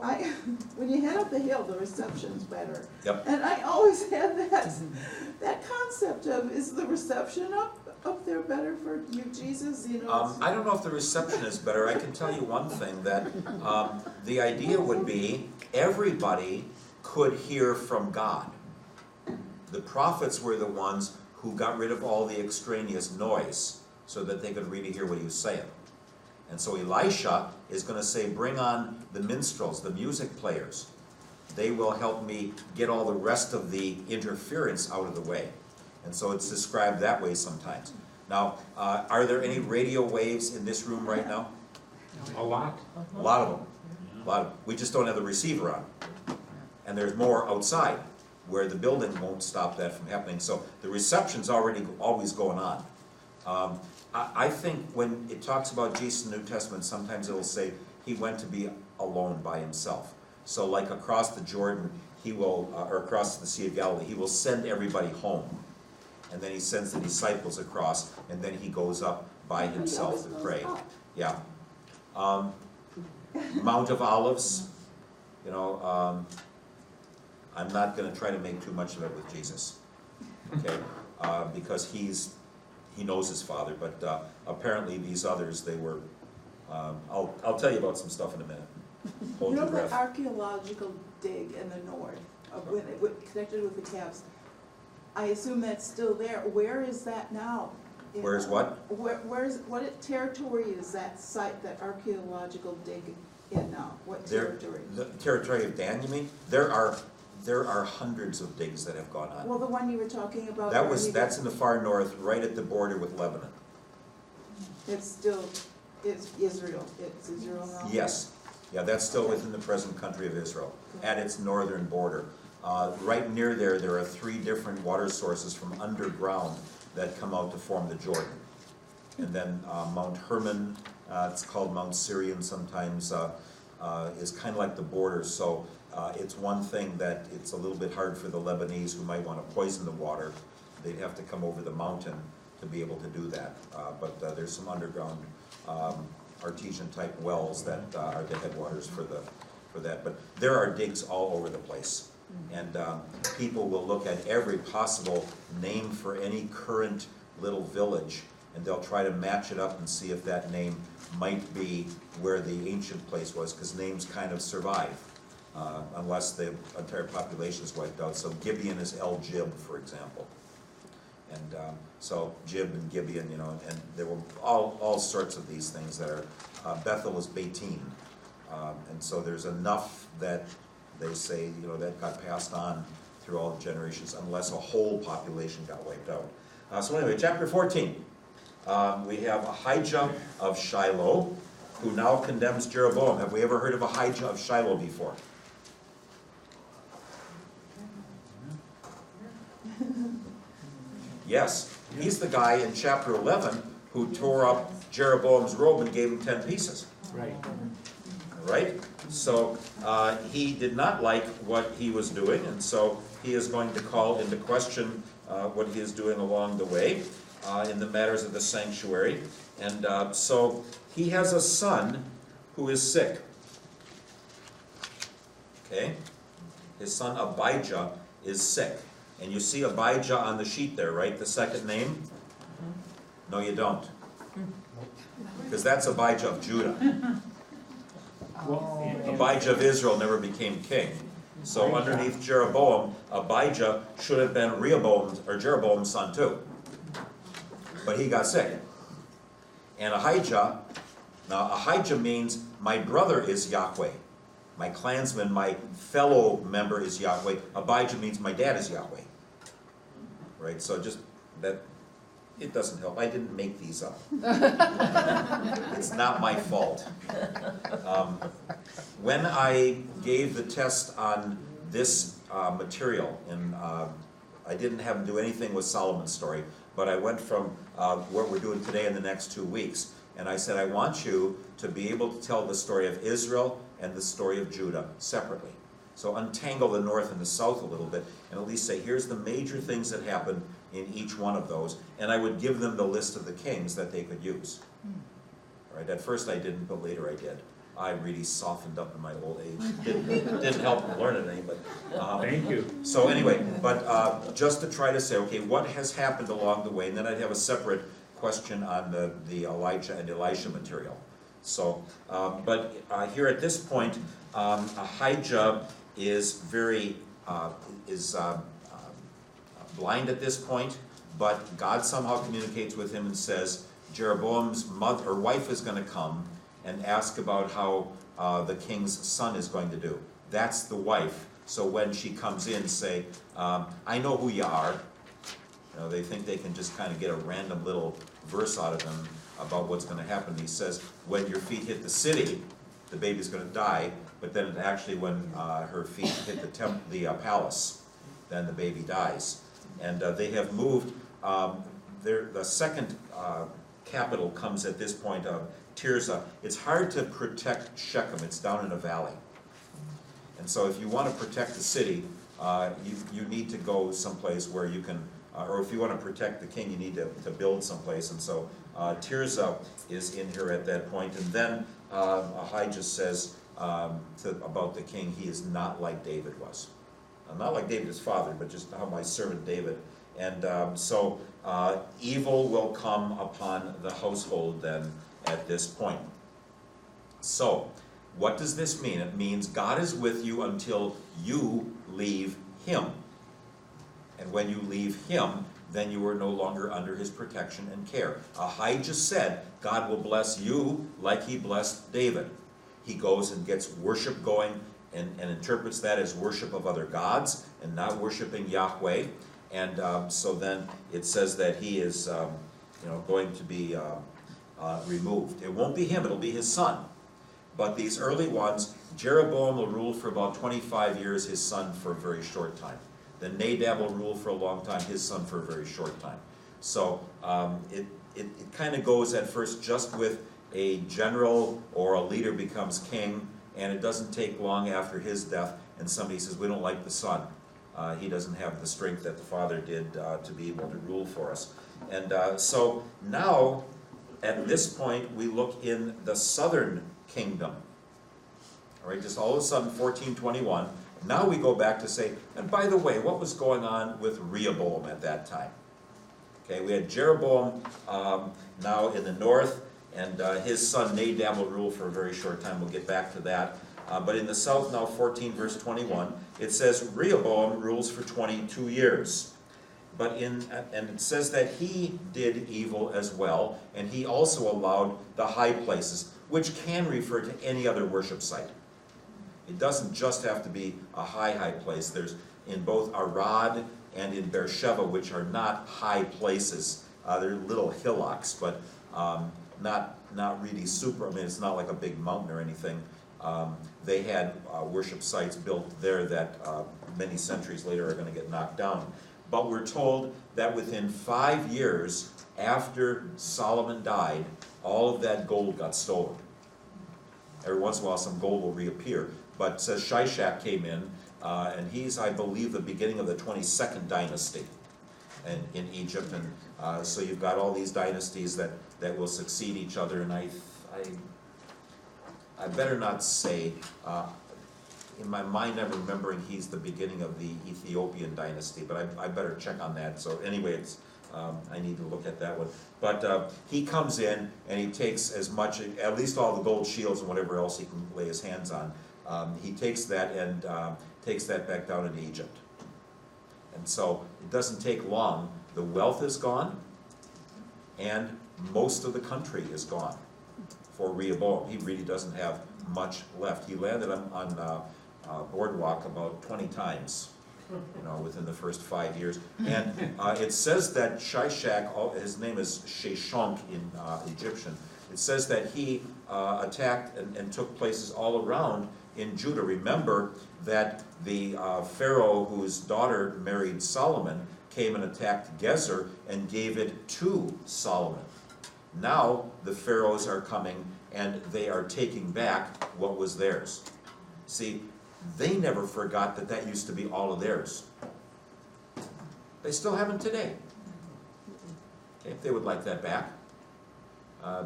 when you head up the hill, the reception's better. Yep. And I always had that concept of, is the reception up there better for you, Jesus? You know. I don't know if the reception is better. I can tell you one thing, that the idea would be everybody could hear from God. The prophets were the ones who got rid of all the extraneous noise so that they could really hear what he was saying. And so Elisha is going to say, bring on the minstrels, the music players. They will help me get all the rest of the interference out of the way. And so it's described that way sometimes. Now, are there any radio waves in this room right now? A lot? A lot of them. A lot of, we just don't have the receiver on. And there's more outside where the building won't stop that from happening. So the reception's already always going on. I think when it talks about Jesus in the New Testament, sometimes it'll say he went to be alone by himself. So like across the Jordan, he will, or across the Sea of Galilee, he will send everybody home. And then he sends the disciples across, and then he goes up by himself to pray. Yeah. Mount of Olives, you know, I'm not going to try to make too much of it with Jesus, okay? Because he knows his Father, but apparently these others, they were, I'll tell you about some stuff in a minute. Hold You know your the breath. archaeological dig in the north, when it connected with the caves? I assume that's still there. Where is that now? Where's what? What territory is that site, that archaeological dig in now? What There- territory? The territory of Dan, you mean? There are hundreds of digs that have gone on. Well, the one you were talking about. That where was, you that's in the far north, right at the border with Lebanon. It's still, it's Israel now? Yes, yeah, that's still within the present country of Israel, at its northern border. Right near there are 3 different water sources from underground that come out to form the Jordan. And then Mount Hermon, it's called Mount Sirion sometimes, is kind of like the border. So it's one thing that it's a little bit hard for the Lebanese who might want to poison the water. They'd have to come over the mountain to be able to do that. But there's some underground artesian type wells that are the headwaters for that. But there are digs all over the place. And people will look at every possible name for any current little village, and they'll try to match it up and see if that name might be where the ancient place was, because names kind of survive, unless the entire population is wiped out. So Gibeon is El Jib, for example. And so Jib and Gibeon, you know, and there were all sorts of these things that are, Bethel is Betin. And so there's enough that they say, you know, that got passed on through all the generations, unless a whole population got wiped out. So anyway, chapter 14. We have Ahijah of Shiloh, who now condemns Jeroboam. Have we ever heard of Ahijah of Shiloh before? Yes, he's the guy in chapter 11 who tore up Jeroboam's robe and gave him 10 pieces. Right. Right? So he did not like what he was doing, and so he is going to call into question what he is doing along the way in the matters of the sanctuary. And so he has a son who is sick. Okay? His son Abijah is sick. And you see Abijah on the sheet there, right? The second name? No, you don't. Because that's Abijah of Judah. Abijah of Israel never became king. So underneath Jeroboam, Abijah should have been Jeroboam's son too. But he got sick. And Ahijah, now Ahijah means my brother is Yahweh. My clansman, my fellow member is Yahweh. Abijah means my dad is Yahweh. Right? So just that, it doesn't help. I didn't make these up. It's not my fault. When I gave the test on this material, and I didn't have to do anything with Solomon's story, but I went from what we're doing today in the next 2 weeks, and I said, I want you to be able to tell the story of Israel and the story of Judah separately. So untangle the north and the south a little bit, and at least say, here's the major things that happened in each one of those, and I would give them the list of the kings that they could use. Right? At first I didn't, but later I did. I really softened up in my old age. Didn't help me learn any, but Thank you. so anyway, but just to try to say, okay, what has happened along the way, and then I'd have a separate question on the Elijah and Elisha material. So, but here at this point, Ahijah is very, blind at this point, but God somehow communicates with him and says, Jeroboam's mother or wife is going to come and ask about how the king's son is going to do. That's the wife. So when she comes in, say, I know who you are. You know, they think they can just kind of get a random little verse out of him about what's going to happen. He says, when your feet hit the city, the baby's going to die. But then actually when her feet hit the palace, then the baby dies. And they have moved, the second capital comes at this point of Tirzah. It's hard to protect Shechem, it's down in a valley. And so if you want to protect the city, you need to go someplace where you can, or if you want to protect the king, you need to build someplace. And so Tirzah is in here at that point. And then Ahijah says about the king, he is not like David was. Not like David his father, but just how my servant David. And so evil will come upon the household then at this point. So what does this mean? It means God is with you until you leave him. And when you leave him, then you are no longer under his protection and care. Ahijah said, God will bless you like he blessed David. He goes and gets worship going and interprets that as worship of other gods and not worshiping Yahweh. And so then it says that he is going to be removed. It won't be him, it'll be his son. But these early ones, Jeroboam will rule for about 25 years, his son for a very short time. Then Nadab will rule for a long time, his son for a very short time. So it kind of goes at first just with a general or a leader becomes king, and it doesn't take long after his death, and somebody says, we don't like the son. He doesn't have the strength that the father did to be able to rule for us. And so now, at this point, we look in the southern kingdom. All right, just all of a sudden, 1421. Now we go back to say, and by the way, what was going on with Rehoboam at that time? Okay, we had Jeroboam now in the north, and his son Nadab will rule for a very short time. We'll get back to that. But in the south now, 14 verse 21, it says Rehoboam rules for 22 years. And it says that he did evil as well, and he also allowed the high places, which can refer to any other worship site. It doesn't just have to be a high place. There's in both Arad and in Beersheba, which are not high places. They're little hillocks, but not really super. I mean, it's not like a big mountain or anything. They had worship sites built there that many centuries later are going to get knocked down. But we're told that within 5 years after Solomon died, all of that gold got stolen. Every once in a while some gold will reappear. But it says Shishak came in, and he's, I believe, the beginning of the 22nd dynasty in Egypt. And so you've got all these dynasties that will succeed each other. And I better not say, in my mind I'm remembering he's the beginning of the Ethiopian dynasty, but I better check on that. So anyway, it's I need to look at that one. But he comes in and he takes as much, at least all the gold shields and whatever else he can lay his hands on. He takes that and takes that back down into Egypt. And so it doesn't take long. The wealth is gone, and most of the country is gone for Rehoboam. He really doesn't have much left. He landed on Boardwalk about 20 times, within the first 5 years. And it says that Shishak, his name is Sheshonk in Egyptian, it says that he attacked and took places all around in Judah. Remember that the Pharaoh whose daughter married Solomon came and attacked Gezer and gave it to Solomon. Now the pharaohs are coming and they are taking back what was theirs. See, they never forgot that used to be all of theirs. They still haven't today. Okay, if they would like that back,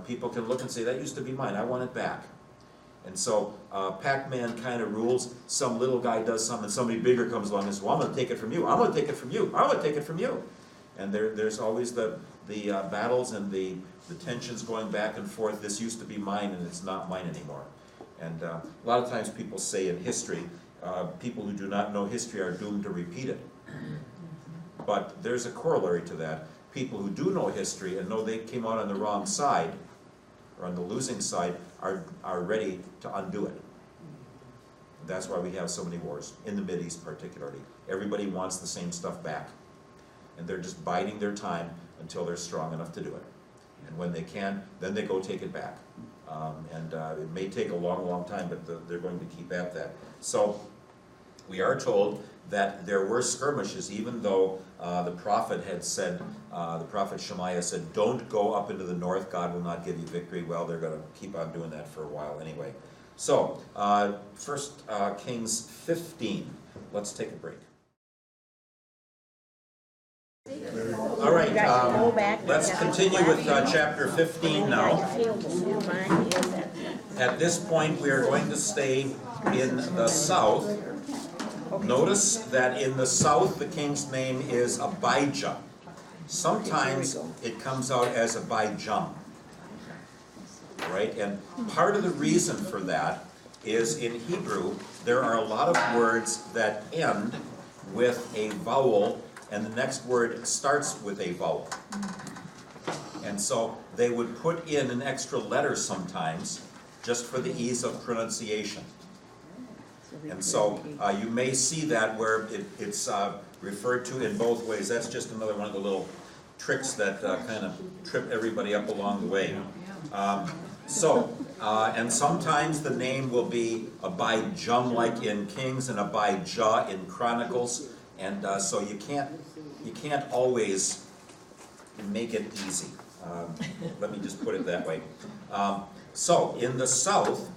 people can look and say, that used to be mine, I want it back. And so Pac-Man kind of rules. Some little guy does something, somebody bigger comes along and says, well, I'm going to take it from you, I'm going to take it from you, I'm going to take it from you. And there's always the battles and the tensions going back and forth. This used to be mine and it's not mine anymore. And a lot of times people say in history, people who do not know history are doomed to repeat it. But there's a corollary to that. People who do know history and know they came out on the wrong side, or on the losing side, are ready to undo it. That's why we have so many wars, in the Mideast particularly. Everybody wants the same stuff back. And they're just biding their time until they're strong enough to do it. And when they can, then they go take it back. It may take a long, long time, but they're going to keep at that. So we are told that there were skirmishes, even though the prophet had said, the prophet Shemaiah said, don't go up into the north, God will not give you victory. Well, they're going to keep on doing that for a while anyway. So, 1 Kings 15. Let's take a break. All right, let's continue with chapter 15 now. At this point, we are going to stay in the south. Notice that in the south, the king's name is Abijah. Sometimes it comes out as Abijam. Right? And part of the reason for that is in Hebrew, there are a lot of words that end with a vowel, and the next word starts with a vowel. And so they would put in an extra letter sometimes, just for the ease of pronunciation. And so you may see that where it's referred to in both ways. That's just another one of the little tricks that kind of trip everybody up along the way. And sometimes the name will be Abijam, like in Kings, and Abijah in Chronicles, and so you can't always make it easy. Let me just put it that way. So in the south,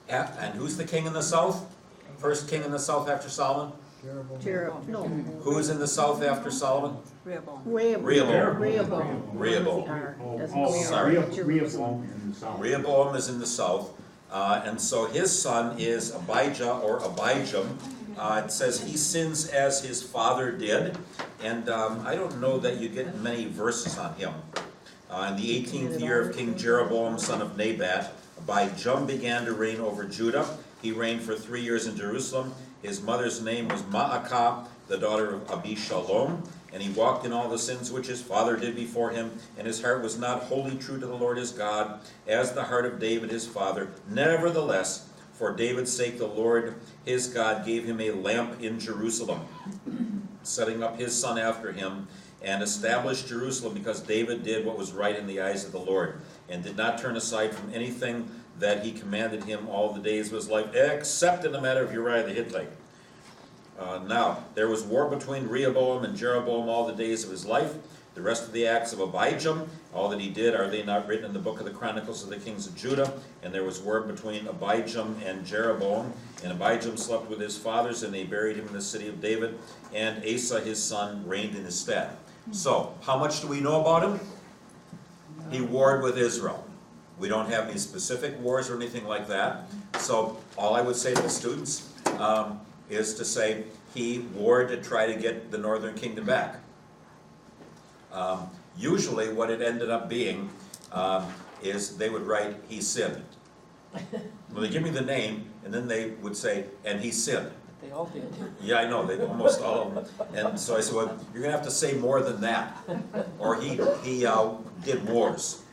and who's the king in the south? First king in the south after Solomon? Jeroboam. Who is in the south after Solomon? Rehoboam. Rehoboam. Sorry. Rehoboam in the south. Rehoboam is in the south, and so his son is Abijah or Abijam. It says he sins as his father did, and I don't know that you get many verses on him. In the 18th year of King Jeroboam, son of Nebat, Abijam began to reign over Judah. He reigned for 3 years in Jerusalem. His mother's name was Maacah, the daughter of Abishalom, and he walked in all the sins which his father did before him, and his heart was not wholly true to the Lord his God, as the heart of David his father. Nevertheless, for David's sake the Lord his God gave him a lamp in Jerusalem, setting up his son after him, and established Jerusalem, because David did what was right in the eyes of the Lord, and did not turn aside from anything that he commanded him all the days of his life, except in the matter of Uriah the Hittite. Now, there was war between Rehoboam and Jeroboam all the days of his life. The rest of the acts of Abijam, all that he did, are they not written in the book of the Chronicles of the kings of Judah? And there was war between Abijam and Jeroboam. And Abijam slept with his fathers, and they buried him in the city of David. And Asa his son reigned in his stead. So, how much do we know about him? He warred with Israel. We don't have any specific wars or anything like that. So all I would say to the students is to say he warred to try to get the northern kingdom back. Usually what it ended up being is they would write, he sinned. Well, they give me the name, and then they would say, and he sinned. They all did. Yeah, I know, they almost all of them. And so I said, well, you're going to have to say more than that. Or he did wars.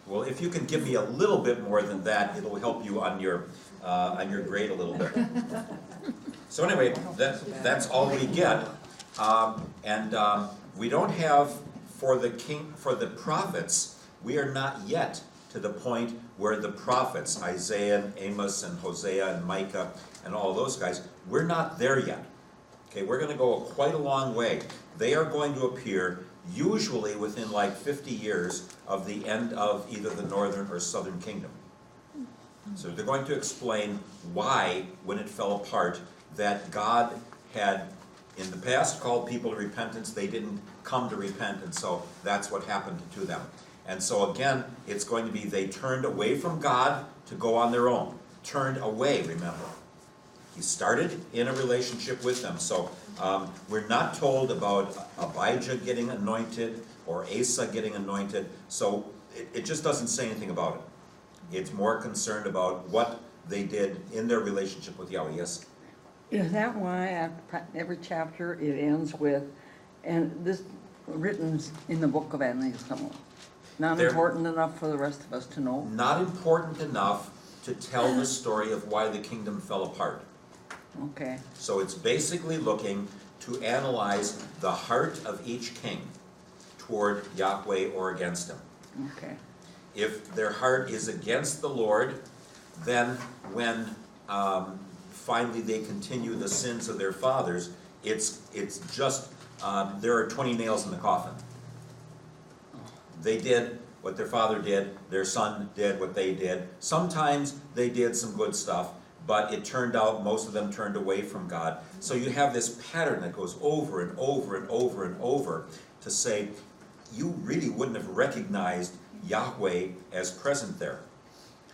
Well, if you can give me a little bit more than that, it'll help you on your grade a little bit. So anyway, that's all we get, we don't have for the prophets. We are not yet to the point where the prophets, Isaiah and Amos and Hosea and Micah and all those guys, we're not there yet. Okay, we're going to go quite a long way. They are going to appear usually within like 50 years of the end of either the northern or southern kingdom. So they're going to explain why, when it fell apart, that God had in the past called people to repentance. They didn't come to repent, and so that's what happened to them. And so again, it's going to be they turned away from God to go on their own. Turned away, remember. He started in a relationship with them. So we're not told about Abijah getting anointed or Asa getting anointed. So it just doesn't say anything about it. It's more concerned about what they did in their relationship with Yahweh. Yes? Is that why at every chapter it ends with, and this written in the book of Amos, not There- important enough for the rest of us to know? Not important enough to tell the story of why the kingdom fell apart. Okay, So it's basically looking to analyze the heart of each king toward Yahweh or against him. okay. If their heart is against the Lord, then when finally they continue the sins of their fathers, it's just, there are 20 nails in the coffin. They did what their father did, their son did what they did. Sometimes they did some good stuff, but it turned out most of them turned away from God. So you have this pattern that goes over and over and over and over to say, you really wouldn't have recognized Yahweh as present there.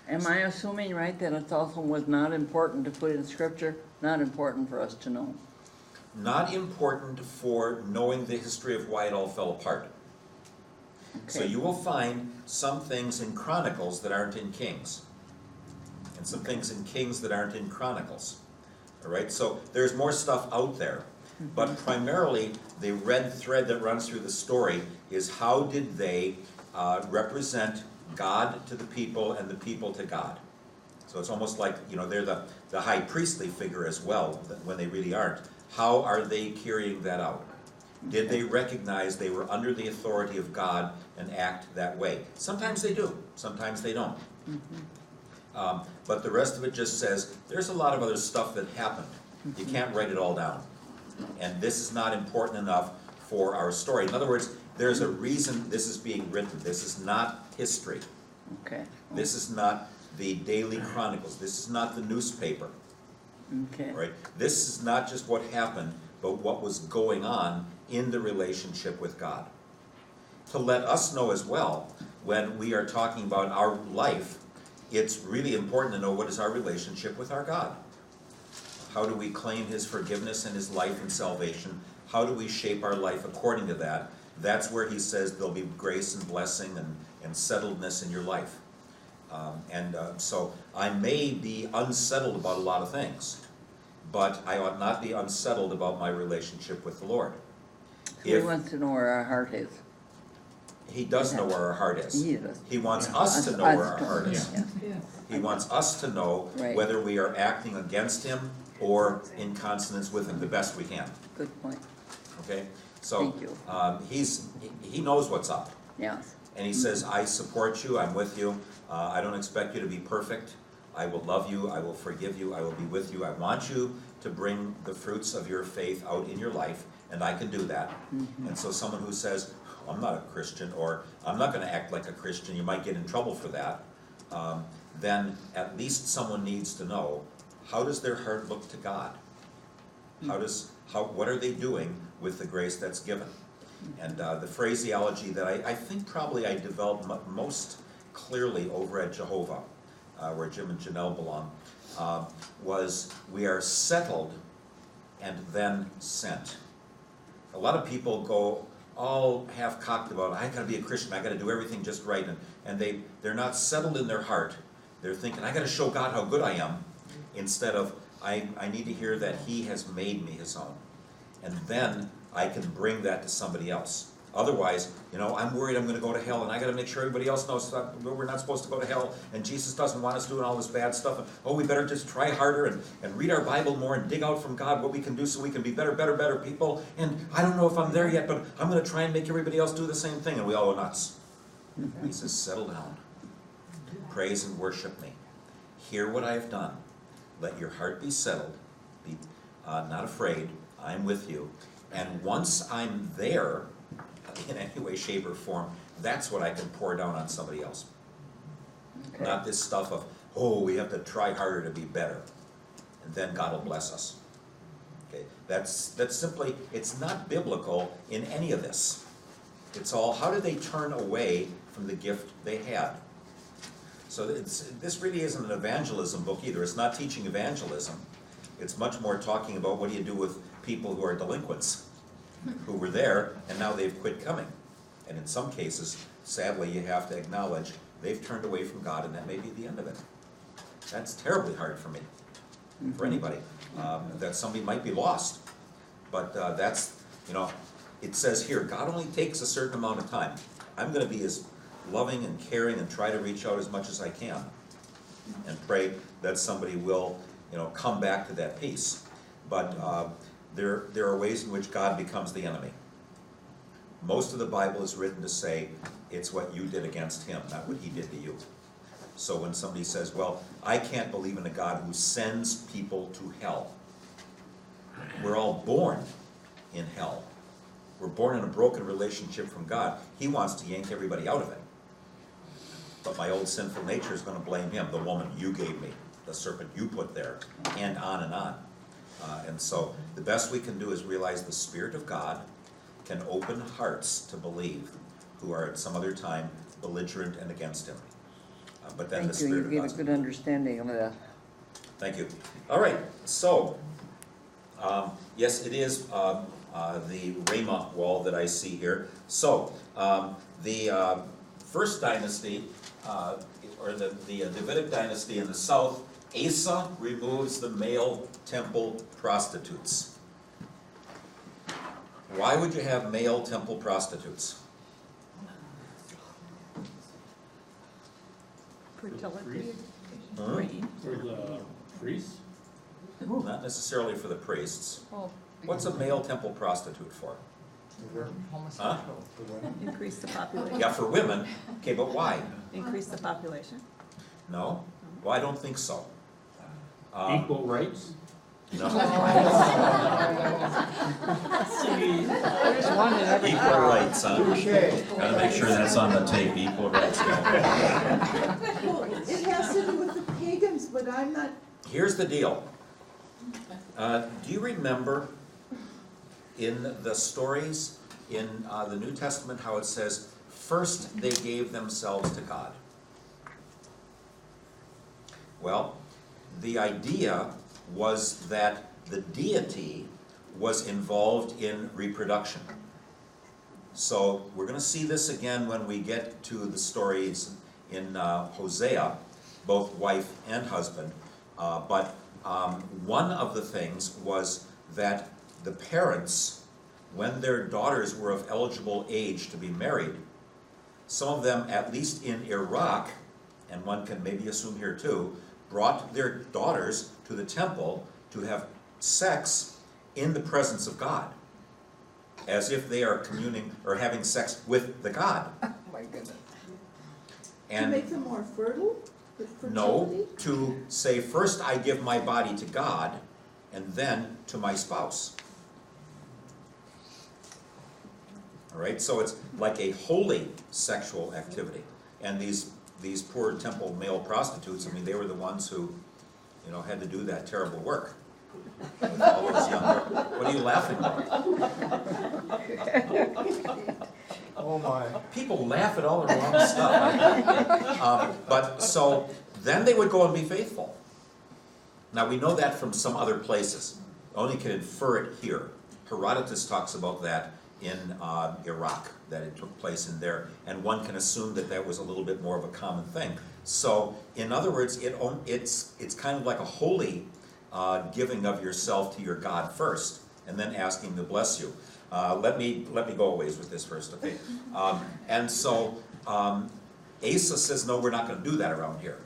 Am I assuming right that it also was not important to put in scripture, not important for us to know? Not important for knowing the history of why it all fell apart. So Okay. you will find some things in Chronicles that aren't in Kings, and some things in Kings that aren't in Chronicles. All right, so there's more stuff out there, but primarily the red thread that runs through the story is how did they represent God to the people and the people to God. So it's almost like, you know, they're the high priestly figure as well, when they really aren't. How are they carrying that out? Did they recognize they were under the authority of God and act that way? Sometimes they do, sometimes they don't. But the rest of it just says, there's a lot of other stuff that happened. You can't write it all down. And this is not important enough for our story. In other words, there's a reason this is being written. This is not history. Okay, This is not the Daily Chronicles. This is not the newspaper, okay. right? This is not just what happened, but what was going on in the relationship with God. To let us know as well, when we are talking about our life, it's really important to know what is our relationship with our God. How do we claim His forgiveness and His life and salvation? How do we shape our life according to that? That's where He says there'll be grace and blessing and settledness in your life. So I may be unsettled about a lot of things, but I ought not be unsettled about my relationship with the Lord. He If wants to know where our heart is. He does know where our heart is. He does. He wants us to know where our heart is. Yeah. He wants us to know Right. whether we are acting against Him or in consonance with Him the best we can, Good point, okay? So, Thank you. he knows what's up. yes. And He says, I support you, I'm with you, I don't expect you to be perfect, I will love you, I will forgive you, I will be with you, I want you to bring the fruits of your faith out in your life, and I can do that. And so someone who says, I'm not a Christian, or I'm not gonna act like a Christian, you might get in trouble for that, then at least someone needs to know, how does their heart look to God? What are they doing with the grace that's given? And the phraseology that I think probably I developed most clearly over at Jehovah, where Jim and Janelle belong, was we are settled and then sent. A lot of people go all half-cocked about, I gotta be a Christian, I gotta do everything just right, and they're not settled in their heart. They're thinking, I gotta show God how good I am, instead of, I need to hear that He has made me His own. And then I can bring that to somebody else. Otherwise, you know, I'm worried I'm gonna go to hell, and I gotta make sure everybody else knows that we're not supposed to go to hell, and Jesus doesn't want us doing all this bad stuff, and oh, we better just try harder and read our Bible more and dig out from God what we can do so we can be better people, and I don't know if I'm there yet, but I'm gonna try and make everybody else do the same thing, and we all go nuts. He says, settle down, praise and worship me, hear what I have done, let your heart be settled, be not afraid, I'm with you, and once I'm there, in any way, shape, or form, that's what I can pour down on somebody else. Okay. Not this stuff of, oh, we have to try harder to be better, and then God will bless us. Okay, that's simply, it's not biblical in any of this. It's all, how did they turn away from the gift they had? So this really isn't an evangelism book either. It's not teaching evangelism. It's much more talking about what do you do with people who are delinquents, who were there, and now they've quit coming. And in some cases, sadly, you have to acknowledge they've turned away from God, and that may be the end of it. That's terribly hard for me. for anybody, that somebody might be lost. But that's, it says here, God only takes a certain amount of time. I'm gonna be as loving and caring and try to reach out as much as I can, and pray that somebody will, come back to that peace. But there are ways in which God becomes the enemy. Most of the Bible is written to say it's what you did against him, not what he did to you. So when somebody says, well, I can't believe in a God who sends people to hell. We're all born in hell. We're born in a broken relationship from God. He wants to yank everybody out of it. But my old sinful nature is going to blame him, the woman you gave me, the serpent you put there, and on and on. And so the best we can do is realize the Spirit of God can open hearts to believe who are at some other time belligerent and against him. But then the Thank you, Spirit you of gave a God's... good understanding of that. Thank you. All right, so, yes, it is the Ramah wall that I see here. So, the first dynasty, or the Davidic dynasty in the south, Asa removes the male temple prostitutes. Why would you have male temple prostitutes? Fertility. For the priests? Not necessarily for the priests. Oh, What's a male temple prostitute for? Huh? Increase the population. Yeah, for women. Okay, but why? Increase the population. No? Well, I don't think so. Equal rights? No. There's one in every Equal crowd. rights, huh? Gotta make sure that's on the tape, equal rights. Well, it has to do with the pagans, but I'm not, Here's the deal. Do you remember in the stories in the New Testament how it says, first they gave themselves to God? Well, the idea was that the deity was involved in reproduction. So we're going to see this again when we get to the stories in Hosea, both wife and husband. But one of the things was that the parents, when their daughters were of eligible age to be married, some of them, at least in Iraq, and one can maybe assume here too, brought their daughters to the temple to have sex in the presence of God, as if they are communing or having sex with the God. Oh my goodness. to And make them more fertile, with fertility? no, to say, first I give my body to God, and then to my spouse. All right, so it's like a holy sexual activity. And these poor temple male prostitutes, I mean, they were the ones who, had to do that terrible work. With all those young girls. What are you laughing at? Oh my. People laugh at all the wrong stuff. But so then they would go and be faithful. Now we know that from some other places. Only can infer it here. Herodotus talks about that in Iraq, that it took place in there, and one can assume that that was a little bit more of a common thing. So in other words, it's kind of like a holy giving of yourself to your God first, and then asking him to bless you. Let me go a ways with this first, okay? And so Asa says, no, we're not going to do that around here.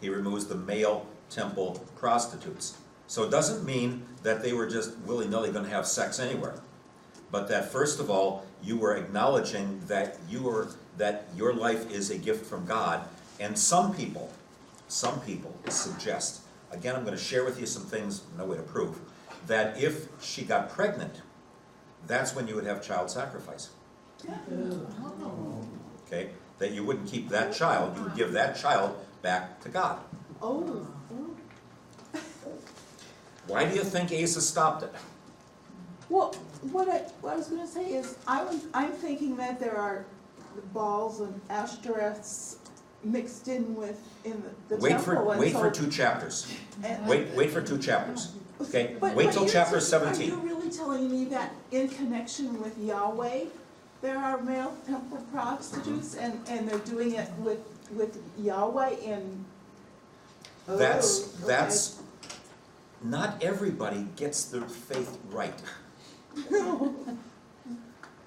He removes the male temple prostitutes. So it doesn't mean that they were just willy-nilly going to have sex anywhere, but that first of all, you were acknowledging that your life is a gift from God. And some people suggest, again, I'm going to share with you some things, no way to prove, that if she got pregnant, that's when you would have child sacrifice. Okay? That you wouldn't keep that child, you would give that child back to God. Oh, Why do you think Asa stopped it? well, what I was gonna say is, I'm thinking that there are the balls and Ashtoreths mixed in the Wait temple, and for so- 2 chapters. and- Wait for 2 chapters. Okay? But Wait till you're chapter Are 17. you really telling me that in connection with Yahweh, there are male temple prostitutes, and they're doing it with Yahweh and? That's not everybody gets their faith right.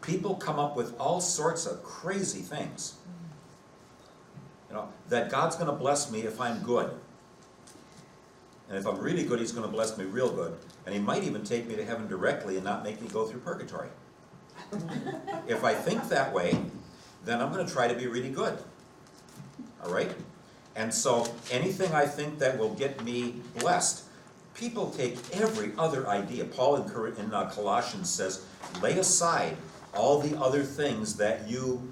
People come up with all sorts of crazy things. You know, that God's gonna bless me if I'm good. And if I'm really good, he's gonna bless me real good. And he might even take me to heaven directly and not make me go through purgatory. If I think that way, then I'm gonna try to be really good. All right? And so anything I think that will get me blessed, people take every other idea. Paul in Colossians says, lay aside all the other things that you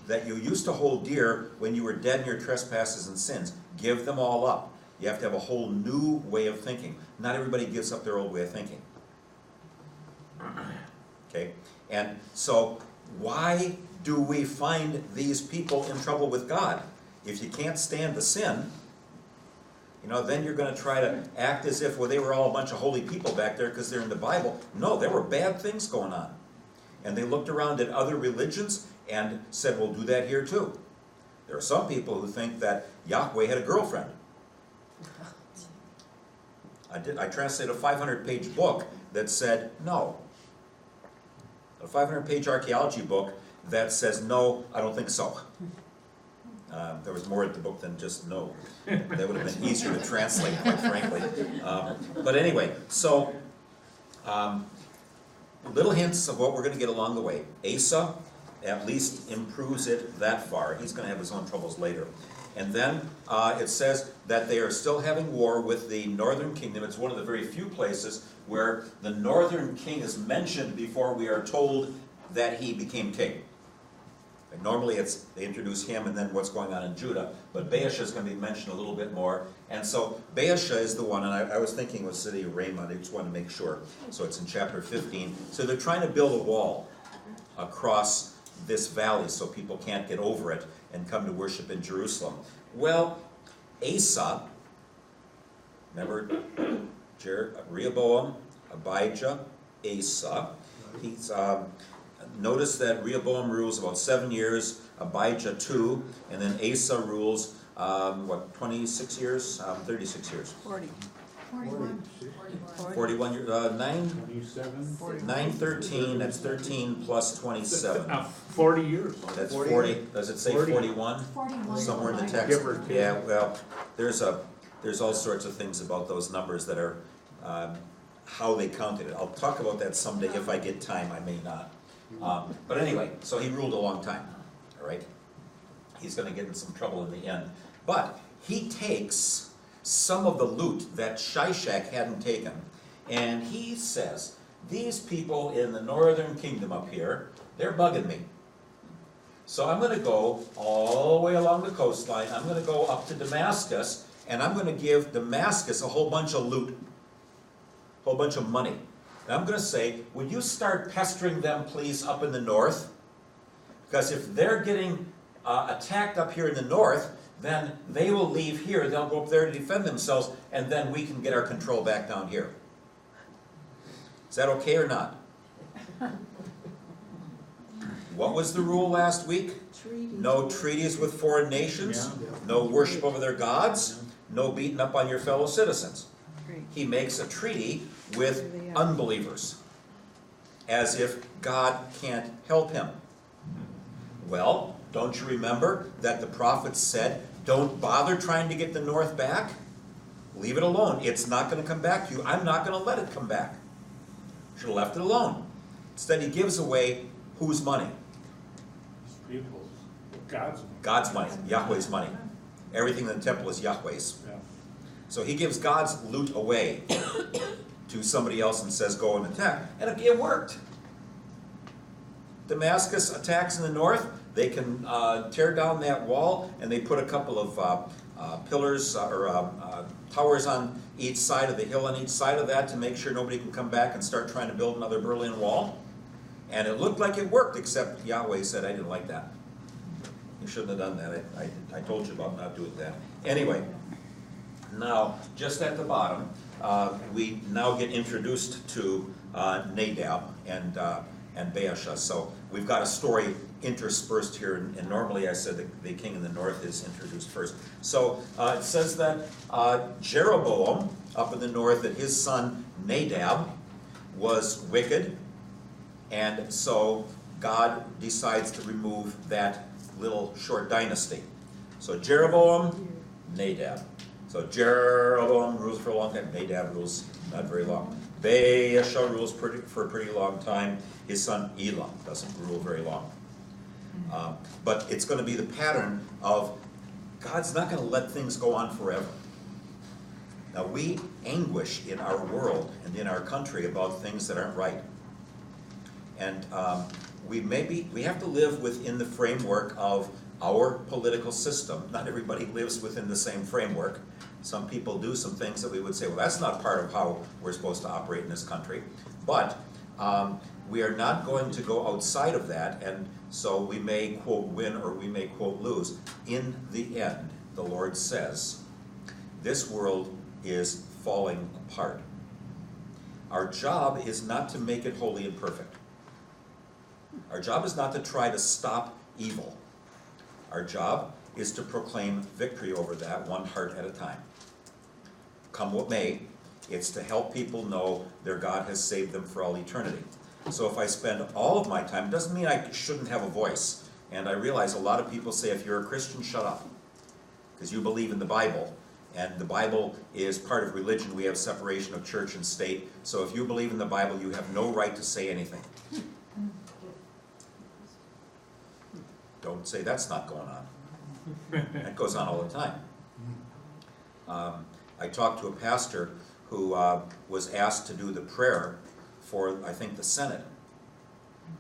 used to hold dear when you were dead in your trespasses and sins. Give them all up. You have to have a whole new way of thinking. Not everybody gives up their old way of thinking. Okay? And so, why do we find these people in trouble with God? If you can't stand the sin, you know, then you're going to try to act as if, well, they were all a bunch of holy people back there because they're in the Bible. No, there were bad things going on. And they looked around at other religions and said, we'll do that here too. There are some people who think that Yahweh had a girlfriend. I translated a 500-page book that said no. A 500-page archaeology book that says no, I don't think so. There was more in the book than just no. That would have been easier to translate, quite frankly. But anyway, so little hints of what we're going to get along the way. Asa at least improves it that far. He's going to have his own troubles later. And then it says that they are still having war with the northern kingdom. It's one of the very few places where the northern king is mentioned before we are told that he became king. And normally they introduce him and then what's going on in Judah, but Baasha is going to be mentioned a little bit more. And so Baasha is the one, and I was thinking it was the city of Ramah. I just wanted to make sure. So it's in chapter 15. So they're trying to build a wall across this valley so people can't get over it and come to worship in Jerusalem. Well, Asa, remember Rehoboam, Abijah, Asa. He's notice that Rehoboam rules about 7 years, Abijah 2, and then Asa rules 26 years, 36 years. 40. 41. 41 years, 27? 913, that's 13 plus 27. 40 years. That's 40, does it say 41? 41. Somewhere in the text. Give or take. Yeah, well, there's all sorts of things about those numbers that are, how they counted it. I'll talk about that someday if I get time, I may not. But anyway, so he ruled a long time, all right? He's going to get in some trouble in the end. But he takes some of the loot that Shishak hadn't taken, and he says, these people in the northern kingdom up here, they're bugging me. So I'm going to go all the way along the coastline. I'm going to go up to Damascus, and I'm going to give Damascus a whole bunch of loot, a whole bunch of money. And I'm going to say, would you start pestering them, please, up in the north? Because if they're getting attacked up here in the north, then they will leave here, they'll go up there to defend themselves, and then we can get our control back down here. Is that okay or not? What was the rule last week? No treaties with foreign nations, no worship of their gods, no beating up on your fellow citizens. He makes a treaty with unbelievers, as if God can't help him. Well, don't you remember that the prophets said, don't bother trying to get the north back? Leave it alone. It's not going to come back to you. I'm not going to let it come back. Should have left it alone. Instead, he gives away whose money? People's, God's. God's money, Yahweh's money. Everything in the temple is Yahweh's. Yeah. So he gives God's loot away to somebody else and says, go and attack. And it worked. Damascus attacks in the north. They can tear down that wall, and they put a couple of pillars or towers on each side of the hill, on each side of that, to make sure nobody can come back and start trying to build another Berlin Wall. And it looked like it worked, except Yahweh said, I didn't like that. You shouldn't have done that. I told you about not doing that. Anyway, now, just at the bottom, we now get introduced to Nadab, and Baasha. So we've got a story interspersed here, and normally I said the king in the north is introduced first. So it says that Jeroboam up in the north, that his son Nadab was wicked, and so God decides to remove that little short dynasty. So Jeroboam, Nadab. So Jeroboam rules for a long time, Nadab rules not very long. Baasha rules for a pretty long time. His son Elah doesn't rule very long. But it's going to be the pattern of God's not going to let things go on forever. Now we anguish in our world and in our country about things that aren't right. And we have to live within the framework of our political system. Not everybody lives within the same framework. Some people do some things that we would say, well, that's not part of how we're supposed to operate in this country. But we are not going to go outside of that, and so we may, quote, win or we may, quote, lose. In the end, the Lord says, this world is falling apart. Our job is not to make it holy and perfect. Our job is not to try to stop evil. Our job is to proclaim victory over that, one heart at a time. Come what may, it's to help people know their God has saved them for all eternity. So if I spend all of my time, it doesn't mean I shouldn't have a voice. And I realize a lot of people say, if you're a Christian, shut up, because you believe in the Bible. And the Bible is part of religion. We have separation of church and state. So if you believe in the Bible, you have no right to say anything. Don't say that's not going on. That goes on all the time. I talked to a pastor who was asked to do the prayer for, I think, the Senate.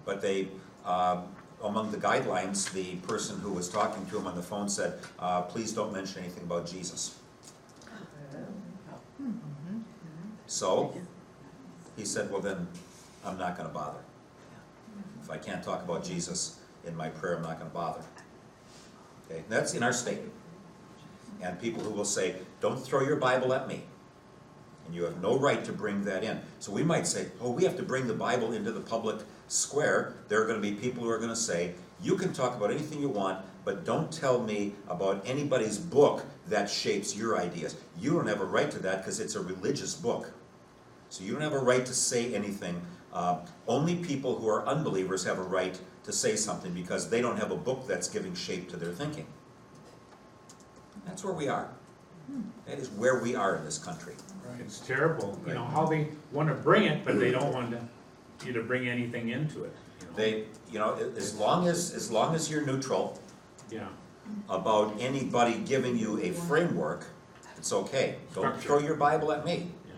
But they, among the guidelines, the person who was talking to him on the phone said, please don't mention anything about Jesus. So he said, well then, I'm not going to bother. If I can't talk about Jesus in my prayer, I'm not going to bother. Okay, that's in our state. And people who will say, don't throw your Bible at me. And you have no right to bring that in. So we might say, oh, we have to bring the Bible into the public square. There are going to be people who are going to say, you can talk about anything you want, but don't tell me about anybody's book that shapes your ideas. You don't have a right to that because it's a religious book. So you don't have a right to say anything. Only people who are unbelievers have a right to say something because they don't have a book that's giving shape to their thinking. That's where we are. That is where we are in this country. It's terrible, you know, how they want to bring it, but they don't want you to bring anything into it. They, you know, as long as you're neutral Yeah, about anybody giving you a framework, it's okay. Don't Structure. throw your Bible at me. yeah.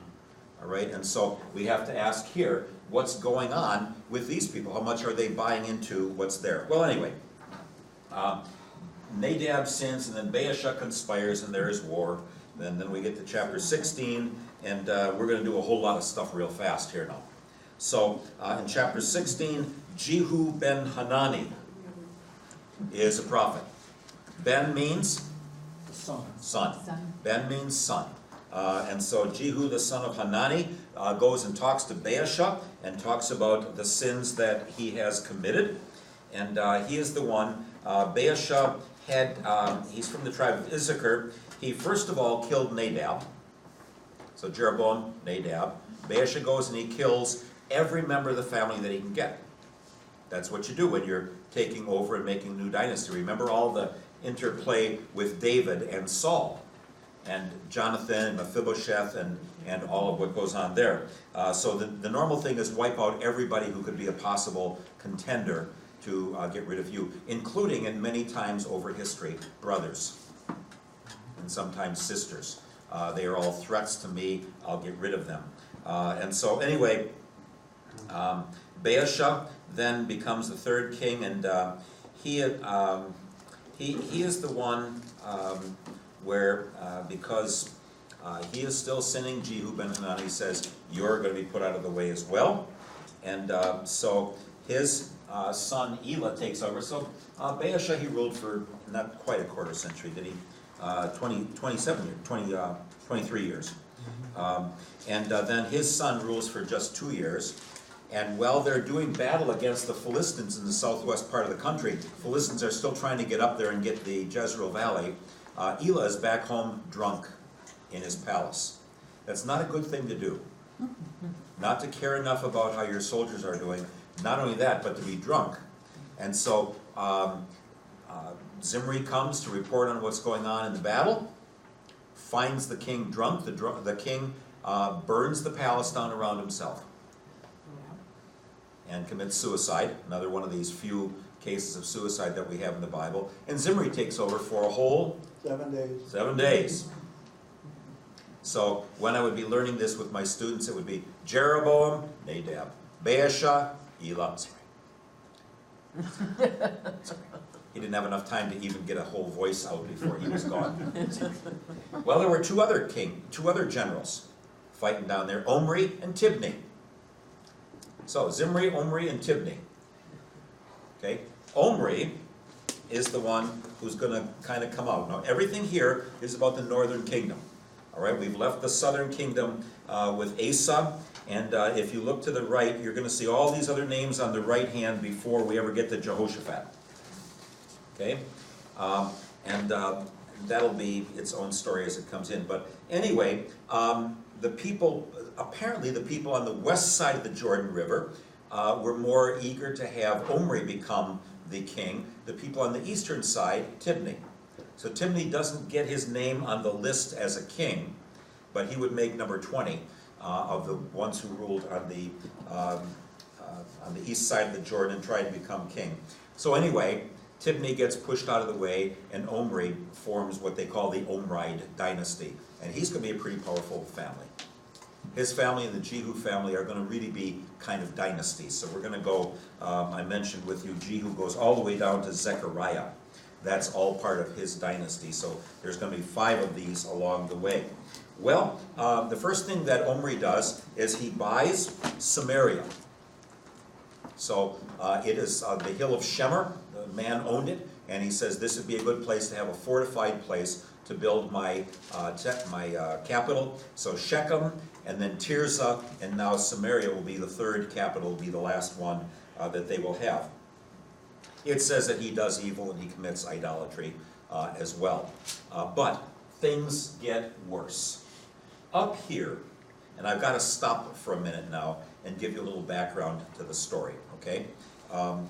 All right, and so we have to ask here, what's going on with these people? How much are they buying into what's there? Well, anyway, Nadab sins, and then Baasha conspires, and there is war. Then we get to chapter 16, and we're going to do a whole lot of stuff real fast here now. So in chapter 16, Jehu ben Hanani is a prophet. Ben means son. Ben means son. And so Jehu, the son of Hanani, goes and talks to Baasha and talks about the sins that he has committed. And he is the one, Baasha had, he's from the tribe of Issachar. He first of all killed Nadab. So Jeroboam, Nadab. Baasha goes and he kills every member of the family that he can get. That's what you do when you're taking over and making a new dynasty. Remember all the interplay with David and Saul, and Jonathan and Mephibosheth and all of what goes on there. So the normal thing is wipe out everybody who could be a possible contender to get rid of you, including, and many times over history, brothers and sometimes sisters. They are all threats to me. I'll get rid of them. And so anyway, Baasha then becomes the third king, and he is the one where, because he is still sinning, Jehu ben Hanani says, you're going to be put out of the way as well. And so his son Elah takes over. So Baasha, he ruled for not quite a quarter century, did he? 23 years. And then his son rules for just 2 years. And while they're doing battle against the Philistines in the southwest part of the country, Philistines are still trying to get up there and get the Jezreel Valley. Elah is back home drunk in his palace. That's not a good thing to do. Not to care enough about how your soldiers are doing. Not only that, but to be drunk. And so Zimri comes to report on what's going on in the battle, finds the king drunk. The king burns the palace down around himself and commits suicide. Another one of these few cases of suicide that we have in the Bible. And Zimri takes over for a whole 7 days. 7 days. So when I would be learning this with my students, it would be Jeroboam, Nadab, Baasha, Elah, Zimri. He didn't have enough time to even get a whole voice out before he was gone. Well, there were two other generals fighting down there, Omri and Tibni. So Zimri, Omri, and Tibni. Okay, Omri is the one who's going to kind of come out. Now, everything here is about the northern kingdom. All right, we've left the southern kingdom with Asa, and if you look to the right, you're going to see all these other names on the right hand before we ever get to Jehoshaphat. Okay, and that'll be its own story as it comes in. But anyway, apparently the people on the west side of the Jordan River were more eager to have Omri become the king. The people on the eastern side, Tibni. So Tibni doesn't get his name on the list as a king, but he would make number 20 of the ones who ruled on the east side of the Jordan and tried to become king. So anyway, Tibni gets pushed out of the way, and Omri forms what they call the Omride dynasty. And he's going to be a pretty powerful family. His family and the Jehu family are going to really be kind of dynasties. So we're going to go, I mentioned with you, Jehu goes all the way down to Zechariah. That's all part of his dynasty. So there's going to be 5 of these along the way. Well, the first thing that Omri does is he buys Samaria. So it is the hill of Shemer. The man owned it, and he says this would be a good place to have a fortified place to build my capital. So Shechem, and then Tirzah, and now Samaria will be the third capital, will be the last one that they will have. It says that he does evil and he commits idolatry as well. But things get worse. Up here, and I've got to stop for a minute now and give you a little background to the story, okay? I'll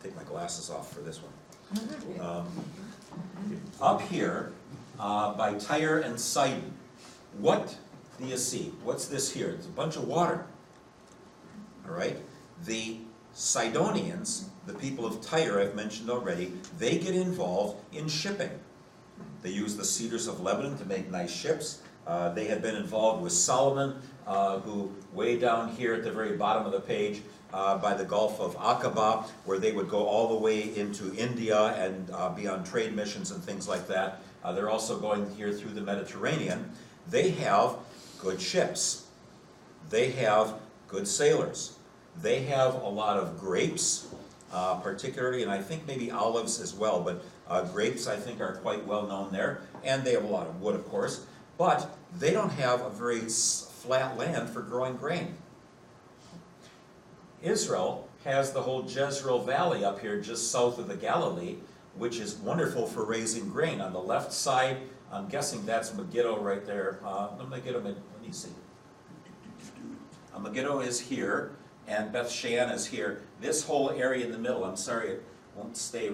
take my glasses off for this one. Up here, by Tyre and Sidon, what do you see? What's this here? It's a bunch of water. All right? The Sidonians, the people of Tyre I've mentioned already, they get involved in shipping. They use the cedars of Lebanon to make nice ships. They had been involved with Solomon, who way down here at the very bottom of the page, by the Gulf of Aqaba, where they would go all the way into India and be on trade missions and things like that. They're also going here through the Mediterranean. They have good ships. They have good sailors. They have a lot of grapes, particularly, and I think maybe olives as well, but grapes I think are quite well known there. And they have a lot of wood, of course. But they don't have a very flat land for growing grain. Israel has the whole Jezreel Valley up here just south of the Galilee, which is wonderful for raising grain. On the left side, I'm guessing that's Megiddo right there. Megiddo, let me see. Megiddo is here, and Beth Shean is here. This whole area in the middle, I'm sorry it won't stay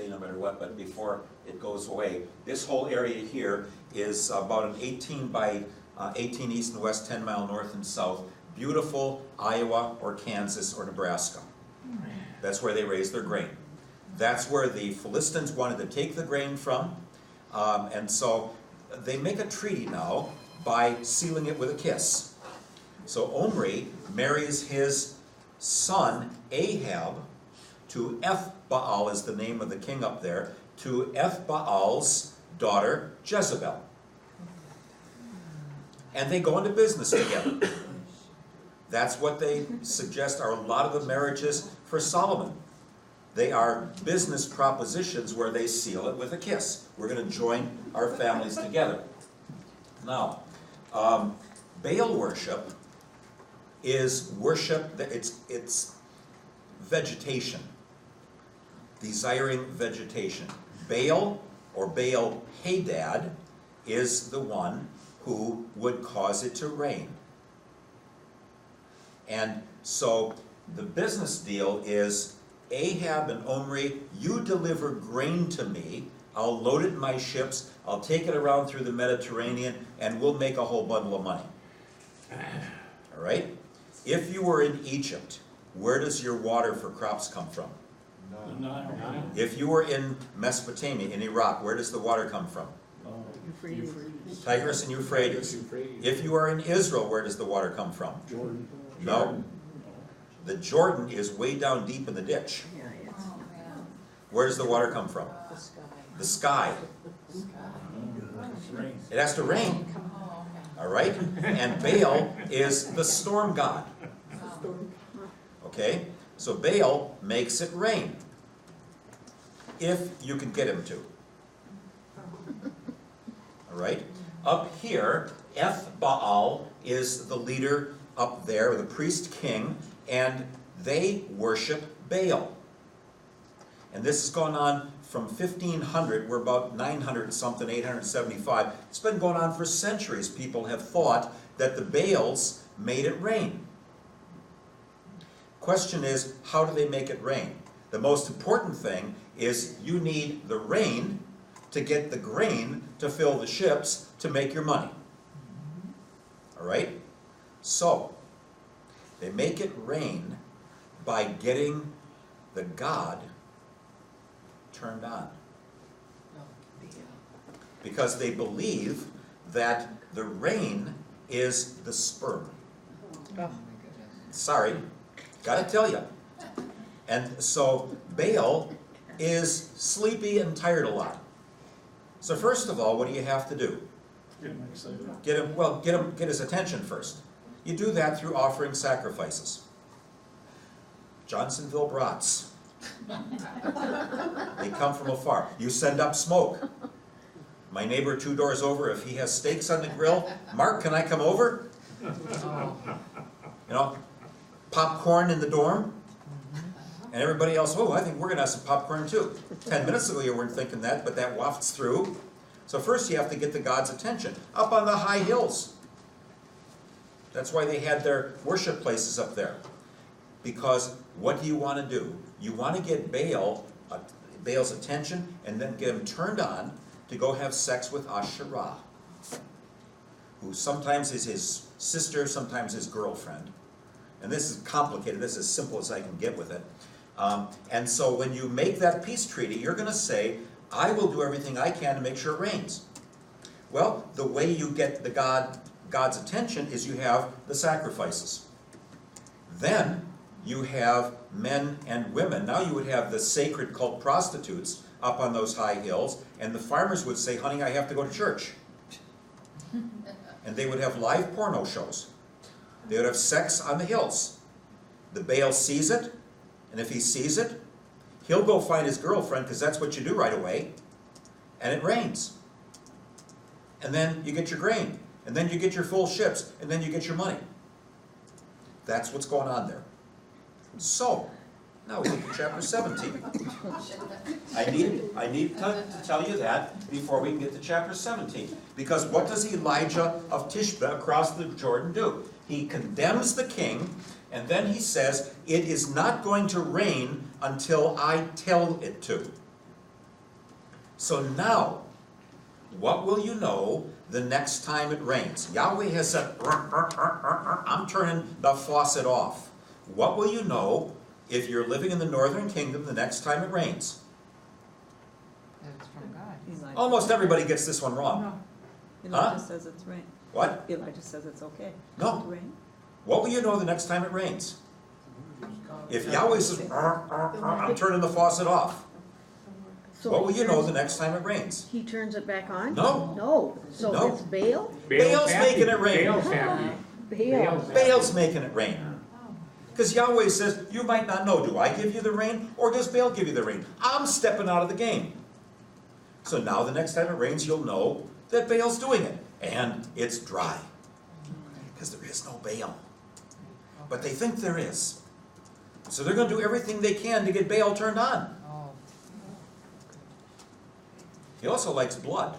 no matter what, but before it goes away, this whole area here is about an 18 by 18 east and west, 10 mile north and south. Beautiful Iowa or Kansas or Nebraska. That's where they raise their grain. That's where the Philistines wanted to take the grain from. And so they make a treaty now by sealing it with a kiss. So Omri marries his son Ahab to Ethbaal, is the name of the king up there, to Ethbaal's daughter Jezebel. And they go into business together. That's what they suggest are a lot of the marriages for Solomon. They are business propositions where they seal it with a kiss. We're going to join our families together. Now, Baal worship is worship, it's vegetation, desiring vegetation. Baal, or Baal Hadad, is the one who would cause it to rain. And so the business deal is, Ahab and Omri, you deliver grain to me, I'll load it in my ships, I'll take it around through the Mediterranean, and we'll make a whole bundle of money. All right? If you were in Egypt, where does your water for crops come from? If you were in Mesopotamia, in Iraq, where does the water come from? Tigris and Euphrates. If you are in Israel, where does the water come from? Jordan. No. The Jordan is way down deep in the ditch. Yeah, it's, Where does the water come from? The sky. It has to rain. All right? And Baal is the storm god. Okay? So Baal makes it rain. If you can get him to. All right? Up here, Eth-Baal is the leader up there, the priest king, and they worship Baal. And this has gone on from 1500, we're about 900 something, 875. It's been going on for centuries. People have thought that the Baals made it rain. Question is, how do they make it rain? The most important thing is you need the rain to get the grain to fill the ships to make your money. All right? So, they make it rain by getting the god turned on. Because they believe that the rain is the sperm. Sorry, gotta tell you. And so Baal is sleepy and tired a lot. So first of all, what do you have to do? Get his attention first. You do that through offering sacrifices. Johnsonville brats. They come from afar. You send up smoke. My neighbor 2 doors over, if he has steaks on the grill, Mark, can I come over? You know, popcorn in the dorm. And everybody else, oh, I think we're going to have some popcorn too. 10 minutes ago you weren't thinking that, but that wafts through. So first you have to get the God's attention. Up on the high hills. That's why they had their worship places up there. Because what do you want to do? You want to get Baal's attention and then get him turned on to go have sex with Asherah, who sometimes is his sister, sometimes his girlfriend. And this is complicated. This is as simple as I can get with it. And so when you make that peace treaty, you're going to say, I will do everything I can to make sure it rains. Well, the way you get the God's attention is you have the sacrifices. Then you have men and women. Now you would have the sacred cult prostitutes up on those high hills, and the farmers would say, honey, I have to go to church. And they would have live porno shows. They would have sex on the hills. The Baal sees it, and if he sees it, he'll go find his girlfriend, because that's what you do right away, and it rains. And then you get your grain, and then you get your full ships, and then you get your money. That's what's going on there. So, now we get to chapter 17. I need to tell you that before we can get to chapter 17. Because what does Elijah of Tishbe across the Jordan do? He condemns the king, and then he says, it is not going to rain until I tell it to. So now, what will you know the next time it rains? Yahweh has said, I'm turning the faucet off. What will you know if you're living in the northern kingdom the next time it rains? It's from God. Almost everybody gets this one wrong. Elijah Huh? says it's rain. What? Elijah says it's okay. No. To rain. What will you know the next time it rains? If Yahweh says, I'm turning the faucet off. What will you know the next time it rains? He turns it back on? No. No, so No. it's Baal? Baal's making it rain. Baal's happy. Baal. Baal's making it rain. Because Yahweh says, you might not know, do I give you the rain or does Baal give you the rain? I'm stepping out of the game. So now the next time it rains, you'll know that Baal's doing it. And it's dry. Because there is no Baal. but they think there is. So they're going to do everything they can to get Baal turned on. He also likes blood,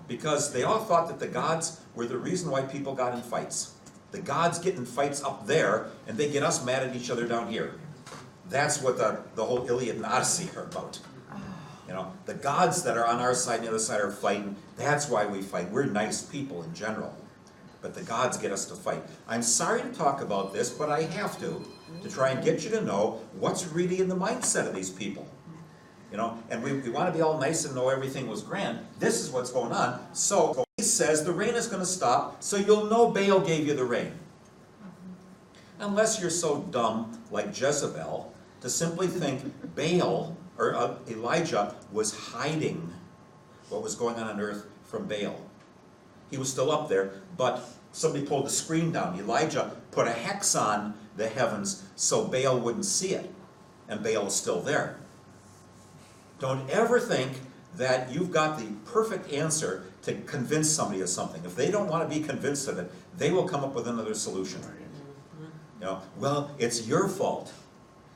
because they all thought that the gods were the reason why people got in fights. The gods get in fights up there, and they get us mad at each other down here. That's what the whole Iliad and Odyssey are about. You know, the gods that are on our side and the other side are fighting. That's why we fight. We're nice people in general, but the gods get us to fight. I'm sorry to talk about this, but I have to try and get you to know what's really in the mindset of these people. You know, and we want to be all nice and know everything was grand. This is what's going on. So he says the rain is going to stop, so you'll know Baal gave you the rain. Unless you're so dumb, like Jezebel, to simply think Baal, or Elijah, was hiding what was going on earth from Baal. He was still up there, but somebody pulled the screen down. Elijah put a hex on the heavens so Baal wouldn't see it, and Baal is still there. Don't ever think that you've got the perfect answer to convince somebody of something. If they don't want to be convinced of it, they will come up with another solution. You know, well, it's your fault.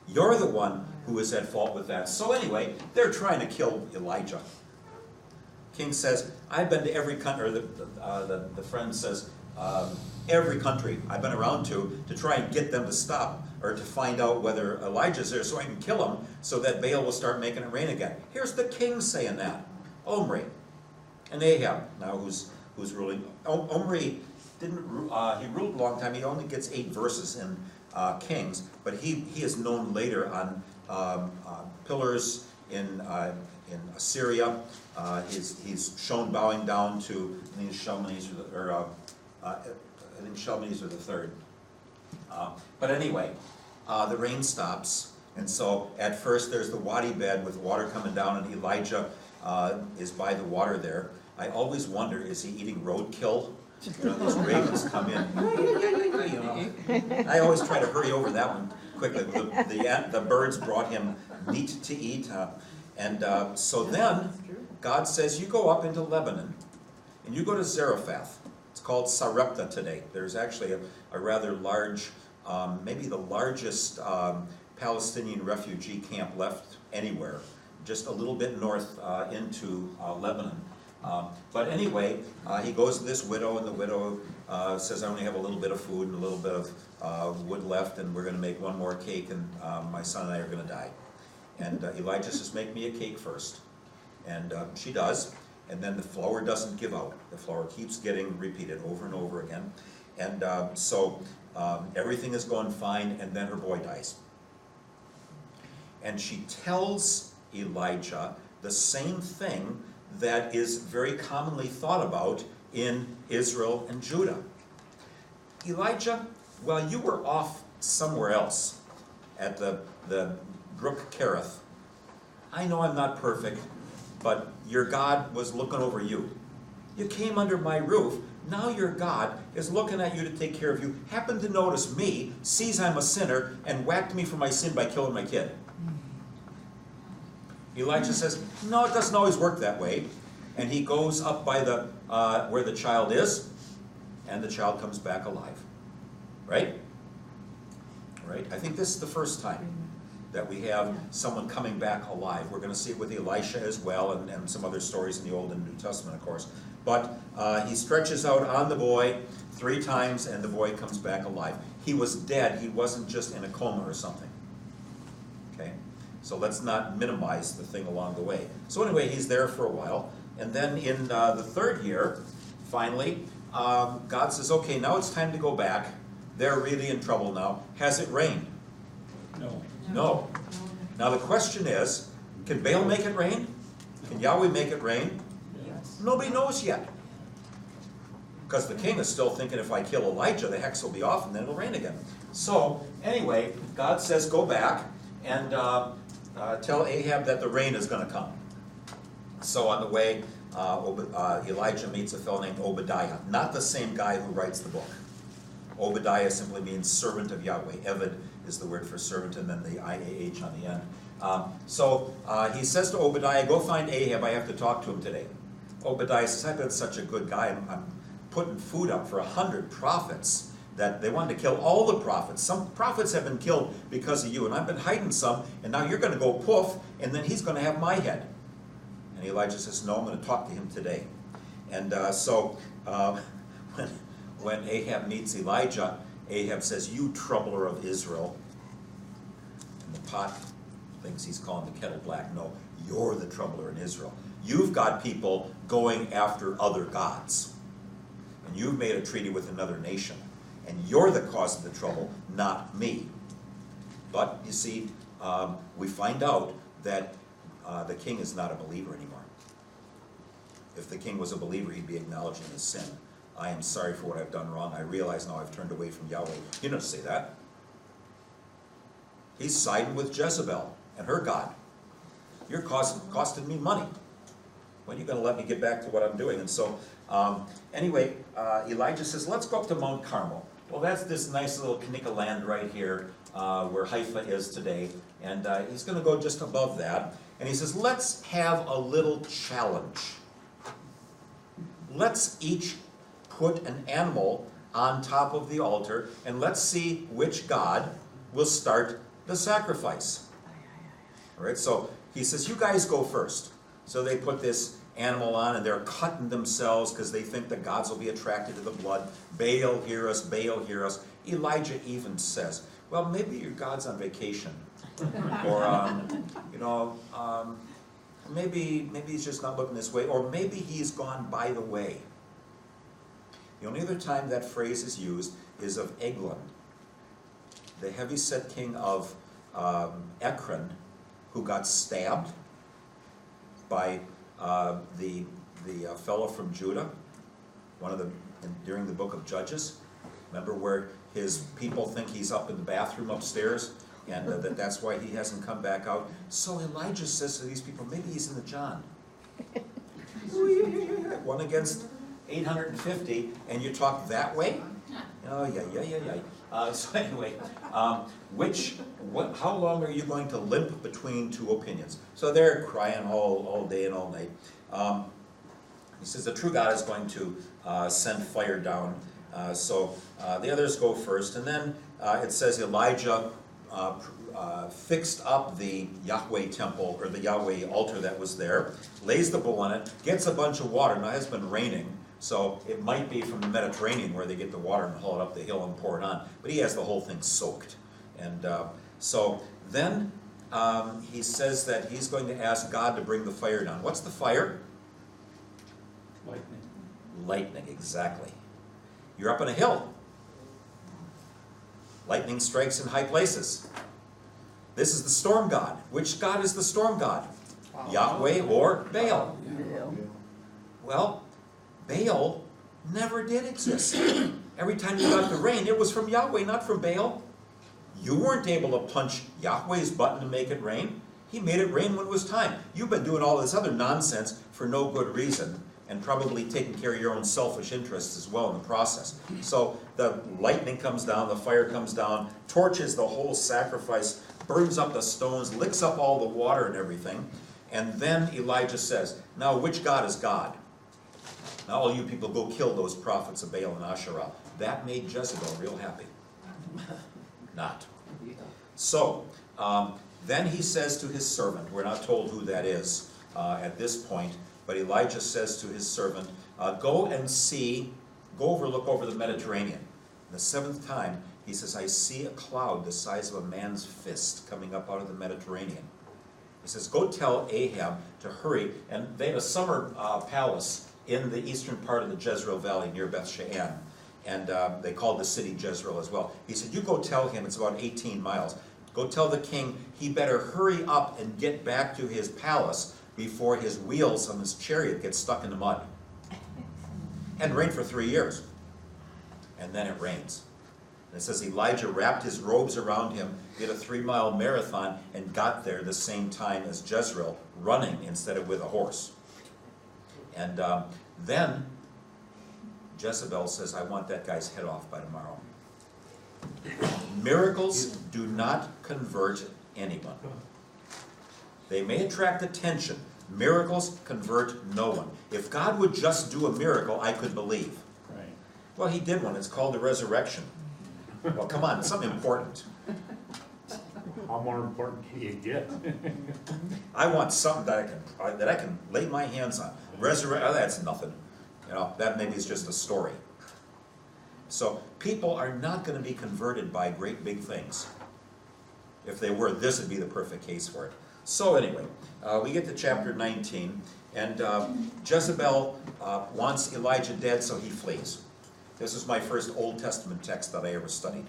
You're the one who is at fault with that. So anyway, they're trying to kill Elijah. King says, I've been to every country, or the friend says, every country I've been around to try and get them to stop, or to find out whether Elijah's there so I can kill him, so that Baal will start making it rain again. Here's the king saying that. Omri. And Ahab, now who's ruling. Omri didn't, he ruled a long time. He only gets 8 verses in Kings, but he is known later on pillars in Assyria. He's shown bowing down to, I think Shalmaneser, I think Shalmaneser the third. But anyway, the rain stops, and so at first there's the wadi bed with water coming down, and Elijah is by the water there. I always wonder, is he eating roadkill? You know, these ravens come in. You know. I always try to hurry over that one quickly. The birds brought him meat to eat, and so then God says, you go up into Lebanon, and you go to Zarephath. It's called Sarepta today. There's actually a rather large, maybe the largest Palestinian refugee camp left anywhere, just a little bit north into Lebanon. But anyway, he goes to this widow, and the widow says, I only have a little bit of food and a little bit of wood left, and we're going to make one more cake, and my son and I are going to die. And Elijah says, make me a cake first. And she does. And then the flour doesn't give out. The flour keeps getting repeated over and over again. And so everything is going fine, and then her boy dies. And she tells Elijah the same thing that is very commonly thought about in Israel and Judah. Elijah, while you were off somewhere else at the Brook Kerith, I know I'm not perfect, but your God was looking over you. You came under my roof. Now your God is looking at you to take care of you. Happened to notice me, sees I'm a sinner, and whacked me for my sin by killing my kid. Elijah says, no, it doesn't always work that way. And he goes up by the where the child is, and the child comes back alive. Right? Right? I think this is the first time that we have someone coming back alive. We're going to see it with Elisha as well, and some other stories in the Old and New Testament, of course. But he stretches out on the boy 3 times, and the boy comes back alive. He was dead. He wasn't just in a coma or something. Okay? So let's not minimize the thing along the way. So anyway, he's there for a while. And then in the 3rd year, finally, God says, okay, now it's time to go back. They're really in trouble now. Has it rained? No. No. Now the question is, can Baal make it rain? Can Yahweh make it rain? Yes. Nobody knows yet. Because the king is still thinking, if I kill Elijah, the hex will be off and then it'll rain again. So anyway, God says, go back and tell Ahab that the rain is going to come. So on the way, Elijah meets a fellow named Obadiah, not the same guy who writes the book. Obadiah simply means servant of Yahweh. Eved is the word for servant, and then the I-A-H on the end. So he says to Obadiah, go find Ahab, I have to talk to him today. Obadiah says, I've been such a good guy, I'm putting food up for 100 prophets. that they wanted to kill all the prophets. Some prophets have been killed because of you, and I've been hiding some, and now you're going to go poof, and then he's going to have my head. And Elijah says, no, I'm going to talk to him today. And when Ahab meets Elijah, Ahab says, you troubler of Israel. And the pot thinks he's calling the kettle black. No, you're the troubler in Israel. You've got people going after other gods. And you've made a treaty with another nation. And you're the cause of the trouble, not me. But, you see, we find out that the king is not a believer anymore. If the king was a believer, he'd be acknowledging his sin. I am sorry for what I've done wrong. I realize now I've turned away from Yahweh. He doesn't say that. He's siding with Jezebel and her God. You're costing me money. When are you going to let me get back to what I'm doing? And so, anyway, Elijah says, let's go up to Mount Carmel. Well, that's this nice little Kanika land right here where Haifa is today. And he's going to go just above that. And he says, let's have a little challenge. Let's each put an animal on top of the altar, and let's see which God will start the sacrifice. All right, so he says, you guys go first. So they put this animal on, and they're cutting themselves because they think the gods will be attracted to the blood. Baal, hear us. Baal, hear us. Elijah even says, well, maybe your God's on vacation. Or, maybe he's just not looking this way. Or maybe he's gone by the way. The only other time that phrase is used is of Eglon, the heavyset king of Ekron, who got stabbed by the fellow from Judah, during the book of Judges. Remember where his people think he's up in the bathroom upstairs, and that's why he hasn't come back out. So Elijah says to these people, maybe he's in the John. One against 850, and you talk that way? Oh, yeah. So anyway, how long are you going to limp between two opinions? So they're crying all day and all night. He says the true God is going to send fire down. So the others go first, and then it says Elijah fixed up the Yahweh temple, or the Yahweh altar that was there, lays the bull on it, gets a bunch of water. Now it's been raining, so it might be from the Mediterranean where they get the water and haul it up the hill and pour it on. But he has the whole thing soaked. And so then he says that he's going to ask God to bring the fire down. What's the fire? Lightning. Lightning, exactly. You're up on a hill. Lightning strikes in high places. This is the storm god. Which god is the storm god? Yahweh or Baal? Baal. Well, Baal never did exist. Every time you got the rain, it was from Yahweh, not from Baal. You weren't able to punch Yahweh's button to make it rain. He made it rain when it was time. You've been doing all this other nonsense for no good reason, and probably taking care of your own selfish interests as well in the process. So the lightning comes down, the fire comes down, torches the whole sacrifice, burns up the stones, licks up all the water and everything. And then Elijah says, now which God is God? Now all you people go kill those prophets of Baal and Asherah. That made Jezebel real happy. Not. So then he says to his servant, we're not told who that is at this point, but Elijah says to his servant, go look over the Mediterranean. The seventh time, he says, I see a cloud the size of a man's fist coming up out of the Mediterranean. He says, go tell Ahab to hurry. And they had a summer palace in the eastern part of the Jezreel Valley near Beth Shean. And they called the city Jezreel as well. He said, you go tell him, it's about 18 miles. Go tell the king he better hurry up and get back to his palace before his wheels on his chariot get stuck in the mud. Hadn't rained for 3 years. And then it rains. And it says Elijah wrapped his robes around him, did a 3-mile marathon, and got there the same time as Jezreel, running instead of with a horse. And then Jezebel says, I want that guy's head off by tomorrow. Miracles do not convert anyone. They may attract attention. Miracles convert no one. If God would just do a miracle, I could believe. Right. Well, he did one. It's called the resurrection. Well, come on, something important. How more important can you get? I want something that I can lay my hands on. Resurrect, oh, that's nothing. You know, that maybe is just a story. So people are not going to be converted by great big things. If they were, this would be the perfect case for it. So anyway, we get to chapter 19, and Jezebel wants Elijah dead, so he flees. This is my first Old Testament text that I ever studied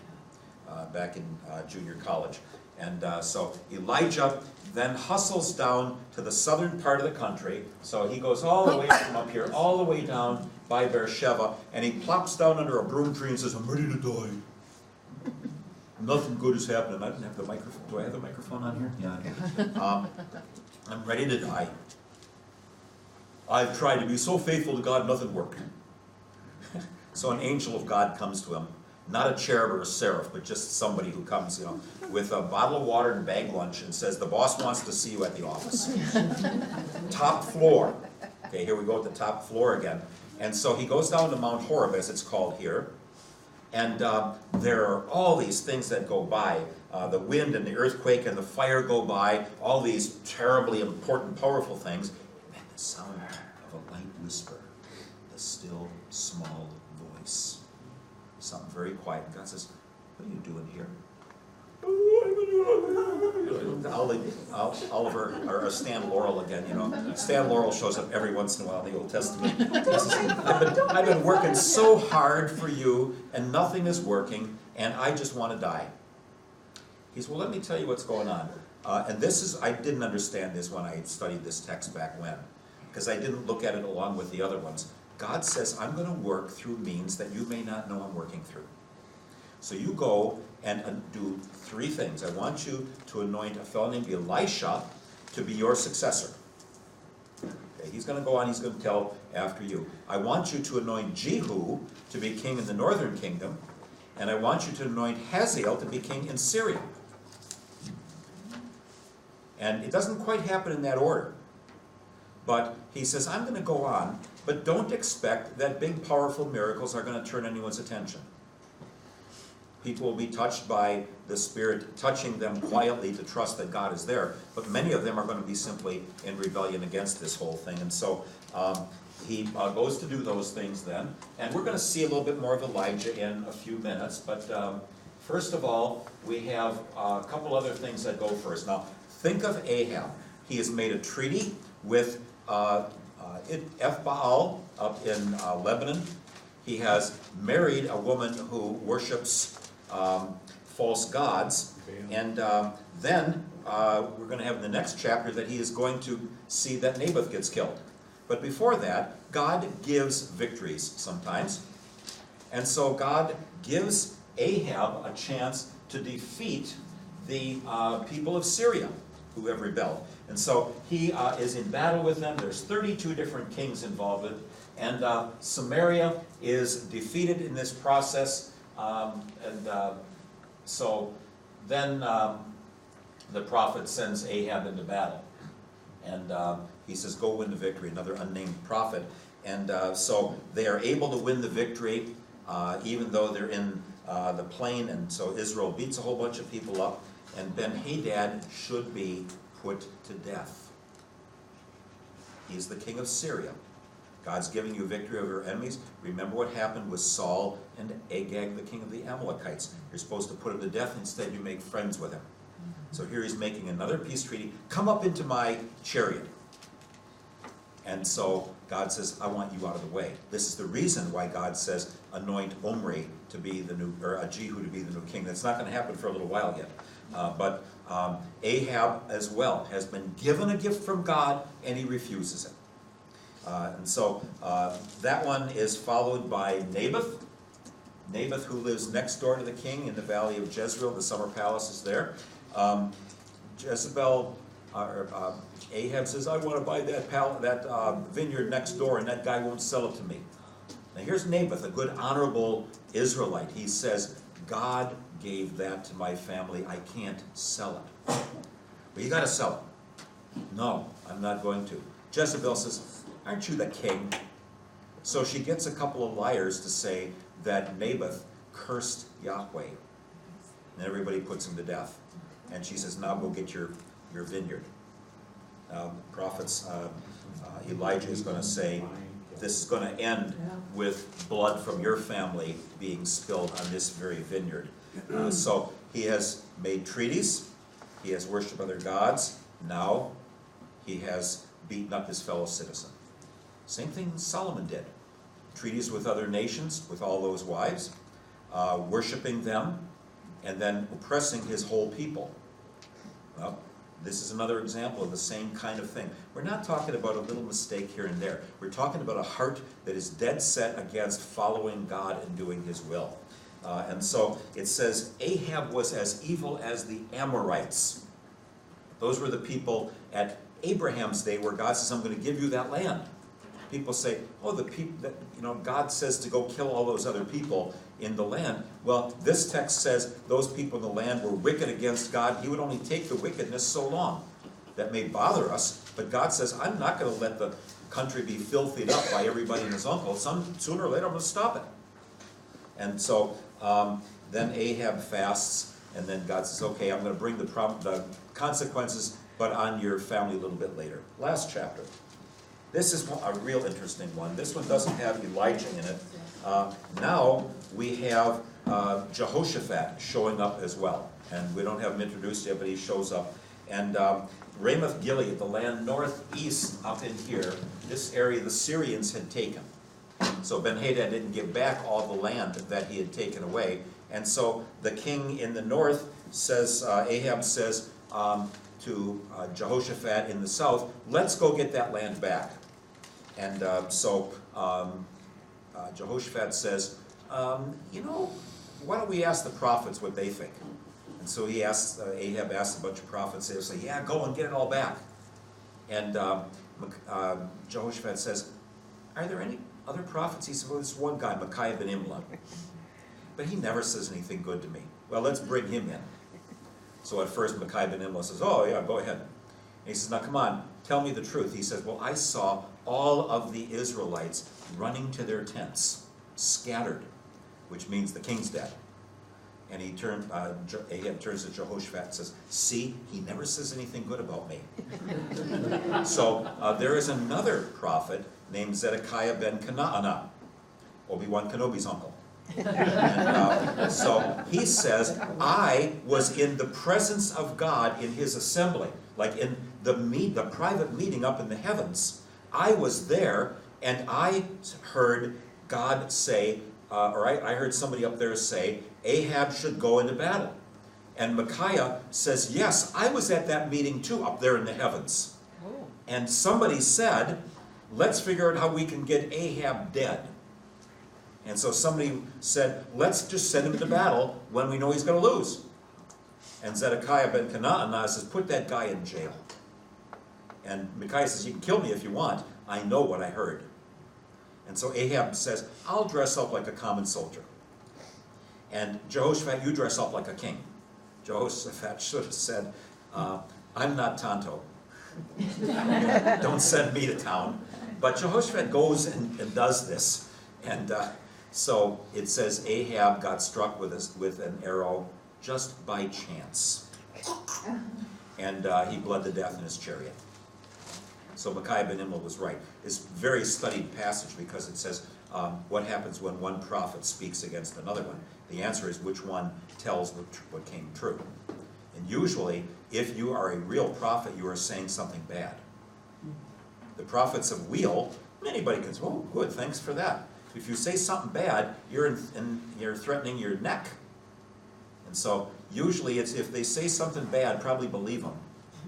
back in junior college. And so Elijah then hustles down to the southern part of the country. So he goes all the way from up here, all the way down by Beersheba, and he plops down under a broom tree and says, I'm ready to die. Nothing good is happening. I didn't have the microphone. Do I have the microphone on here? Yeah. I'm ready to die. I've tried to be so faithful to God, nothing worked. So an angel of God comes to him. Not a cherub or a seraph, but just somebody who comes, you know, with a bottle of water and bag lunch and says, the boss wants to see you at the office. Top floor. Okay, here we go at the top floor again. And so he goes down to Mount Horeb, as it's called here. And there are all these things that go by. The wind and the earthquake and the fire go by. All these terribly important, powerful things. And the sound of a light whisper. The still, small voice. Something very quiet. And God says, what are you doing here? Oliver, or Stan Laurel again, you know. Stan Laurel shows up every once in a while in the Old Testament. He says, I've been working so hard for you, and nothing is working, and I just want to die. He says, well, let me tell you what's going on. And this is, I didn't understand this when I studied this text back when, because I didn't look at it along with the other ones. God says, I'm going to work through means that you may not know I'm working through. So you go and do three things. I want you to anoint a fellow named Elisha to be your successor. Okay, he's going to go on, he's going to tell after you. I want you to anoint Jehu to be king in the northern kingdom, and I want you to anoint Hazael to be king in Syria. And it doesn't quite happen in that order. But he says, I'm going to go on, but don't expect that big, powerful miracles are going to turn anyone's attention. People will be touched by the Spirit touching them quietly to trust that God is there, but many of them are going to be simply in rebellion against this whole thing. And so he goes to do those things then, and we're going to see a little bit more of Elijah in a few minutes, but first of all, we have a couple other things that go first. Now, think of Ahab. He has made a treaty with Ethbaal up in Lebanon. He has married a woman who worships false gods. And then we're going to have in the next chapter that he is going to see that Naboth gets killed. But before that, God gives victories sometimes. And so God gives Ahab a chance to defeat the people of Syria who have rebelled. And so he is in battle with them. There's 32 different kings involved with it. And Samaria is defeated in this process. So then the prophet sends Ahab into battle. And he says, go win the victory, another unnamed prophet. And so they are able to win the victory, even though they're in the plain. And so Israel beats a whole bunch of people up. And Ben-Hadad should be put to death. He's the king of Syria. God's giving you victory over your enemies. Remember what happened with Saul and Agag, the king of the Amalekites. You're supposed to put him to death. Instead, you make friends with him. So here he's making another peace treaty. Come up into my chariot. And so God says, I want you out of the way. This is the reason why God says, anoint Omri to be the new, or Jehu to be the new king. That's not going to happen for a little while yet. But Ahab as well has been given a gift from God, and he refuses it. And so that one is followed by Naboth. Naboth, who lives next door to the king in the valley of Jezreel. The summer palace is there. Ahab says, I want to buy that vineyard next door, and that guy won't sell it to me. Now here's Naboth, a good, honorable Israelite. He says, God gave that to my family. I can't sell it. But you got to sell it. No, I'm not going to. Jezebel says, aren't you the king? So she gets a couple of liars to say that Naboth cursed Yahweh. And everybody puts him to death. And she says, now go get your vineyard. Prophets, Elijah is going to say, this is going to end with blood from your family being spilled on this very vineyard. So he has made treaties. He has worshipped other gods. Now he has beaten up his fellow citizen. Same thing Solomon did. Treaties with other nations, with all those wives, worshiping them, and then oppressing his whole people. Well, this is another example of the same kind of thing. We're not talking about a little mistake here and there. We're talking about a heart that is dead set against following God and doing his will. And so it says, Ahab was as evil as the Amorites. Those were the people at Abraham's day where God says, I'm going to give you that land. People say, oh, the people that, God says to go kill all those other people in the land. Well, this text says those people in the land were wicked against God. He would only take the wickedness so long. That may bother us, but God says, I'm not going to let the country be filthied up by everybody and his uncle. Sooner or later, I'm going to stop it. And so then Ahab fasts, and then God says, okay, I'm going to bring the consequences, but on your family a little bit later. Last chapter. This is a real interesting one. This one doesn't have Elijah in it. Now we have Jehoshaphat showing up as well. And we don't have him introduced yet, but he shows up. And Ramoth Gilead, the land northeast up in here, this area the Syrians had taken. So Ben-Hadad didn't give back all the land that he had taken away. And so the king in the north says, Ahab says to Jehoshaphat in the south, let's go get that land back. And so Jehoshaphat says, why don't we ask the prophets what they think? And so he asks, Ahab asks a bunch of prophets, they say, yeah, go and get it all back. And Jehoshaphat says, are there any other prophets? He said, well, there's one guy, Micaiah ben Imlah. But he never says anything good to me. Well, let's bring him in. So at first Micaiah ben Imlah says, oh yeah, go ahead. And he says, now come on, tell me the truth. He says, well, I saw all of the Israelites running to their tents, scattered, which means the king's dead. And Ahab turns to Jehoshaphat and says, see, he never says anything good about me. So there is another prophet named Zedekiah ben Kena'anah, Obi-Wan Kenobi's uncle. And, so he says, I was in the presence of God in his assembly, like in the private meeting up in the heavens. I was there, and I heard God say, I heard somebody up there say, Ahab should go into battle. And Micaiah says, yes, I was at that meeting too, up there in the heavens. Oh. And somebody said, let's figure out how we can get Ahab dead. And so somebody said, let's just send him to battle when we know he's going to lose. And Zedekiah ben Kena'anah says, put that guy in jail. And Micaiah says, you can kill me if you want. I know what I heard. And so Ahab says, I'll dress up like a common soldier. And Jehoshaphat, you dress up like a king. Jehoshaphat should have said, I'm not Tonto. Don't send me to town. But Jehoshaphat goes and does this. And so it says Ahab got struck with an arrow just by chance. And he bled to death in his chariot. So Micaiah ben Imlah was right. It's a very studied passage because it says what happens when one prophet speaks against another one. The answer is which one tells what came true. And usually, if you are a real prophet, you are saying something bad. The prophets of Wheel, anybody can say, oh, good, thanks for that. If you say something bad, you're threatening your neck. And so usually it's if they say something bad, probably believe them,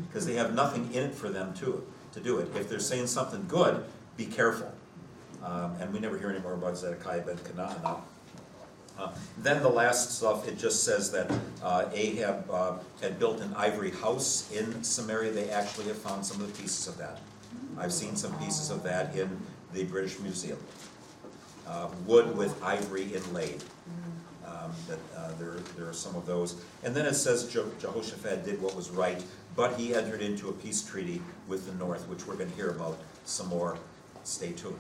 because they have nothing in it for them to do it. If they're saying something good, be careful. And we never hear any more about Zedekiah ben Kena'anah. Then the last stuff, it just says that Ahab had built an ivory house in Samaria. They actually have found some of the pieces of that. I've seen some pieces of that in the British Museum. Wood with ivory inlaid. There are some of those. And then it says Jehoshaphat did what was right, but he entered into a peace treaty with the north, which we're going to hear about some more. Stay tuned.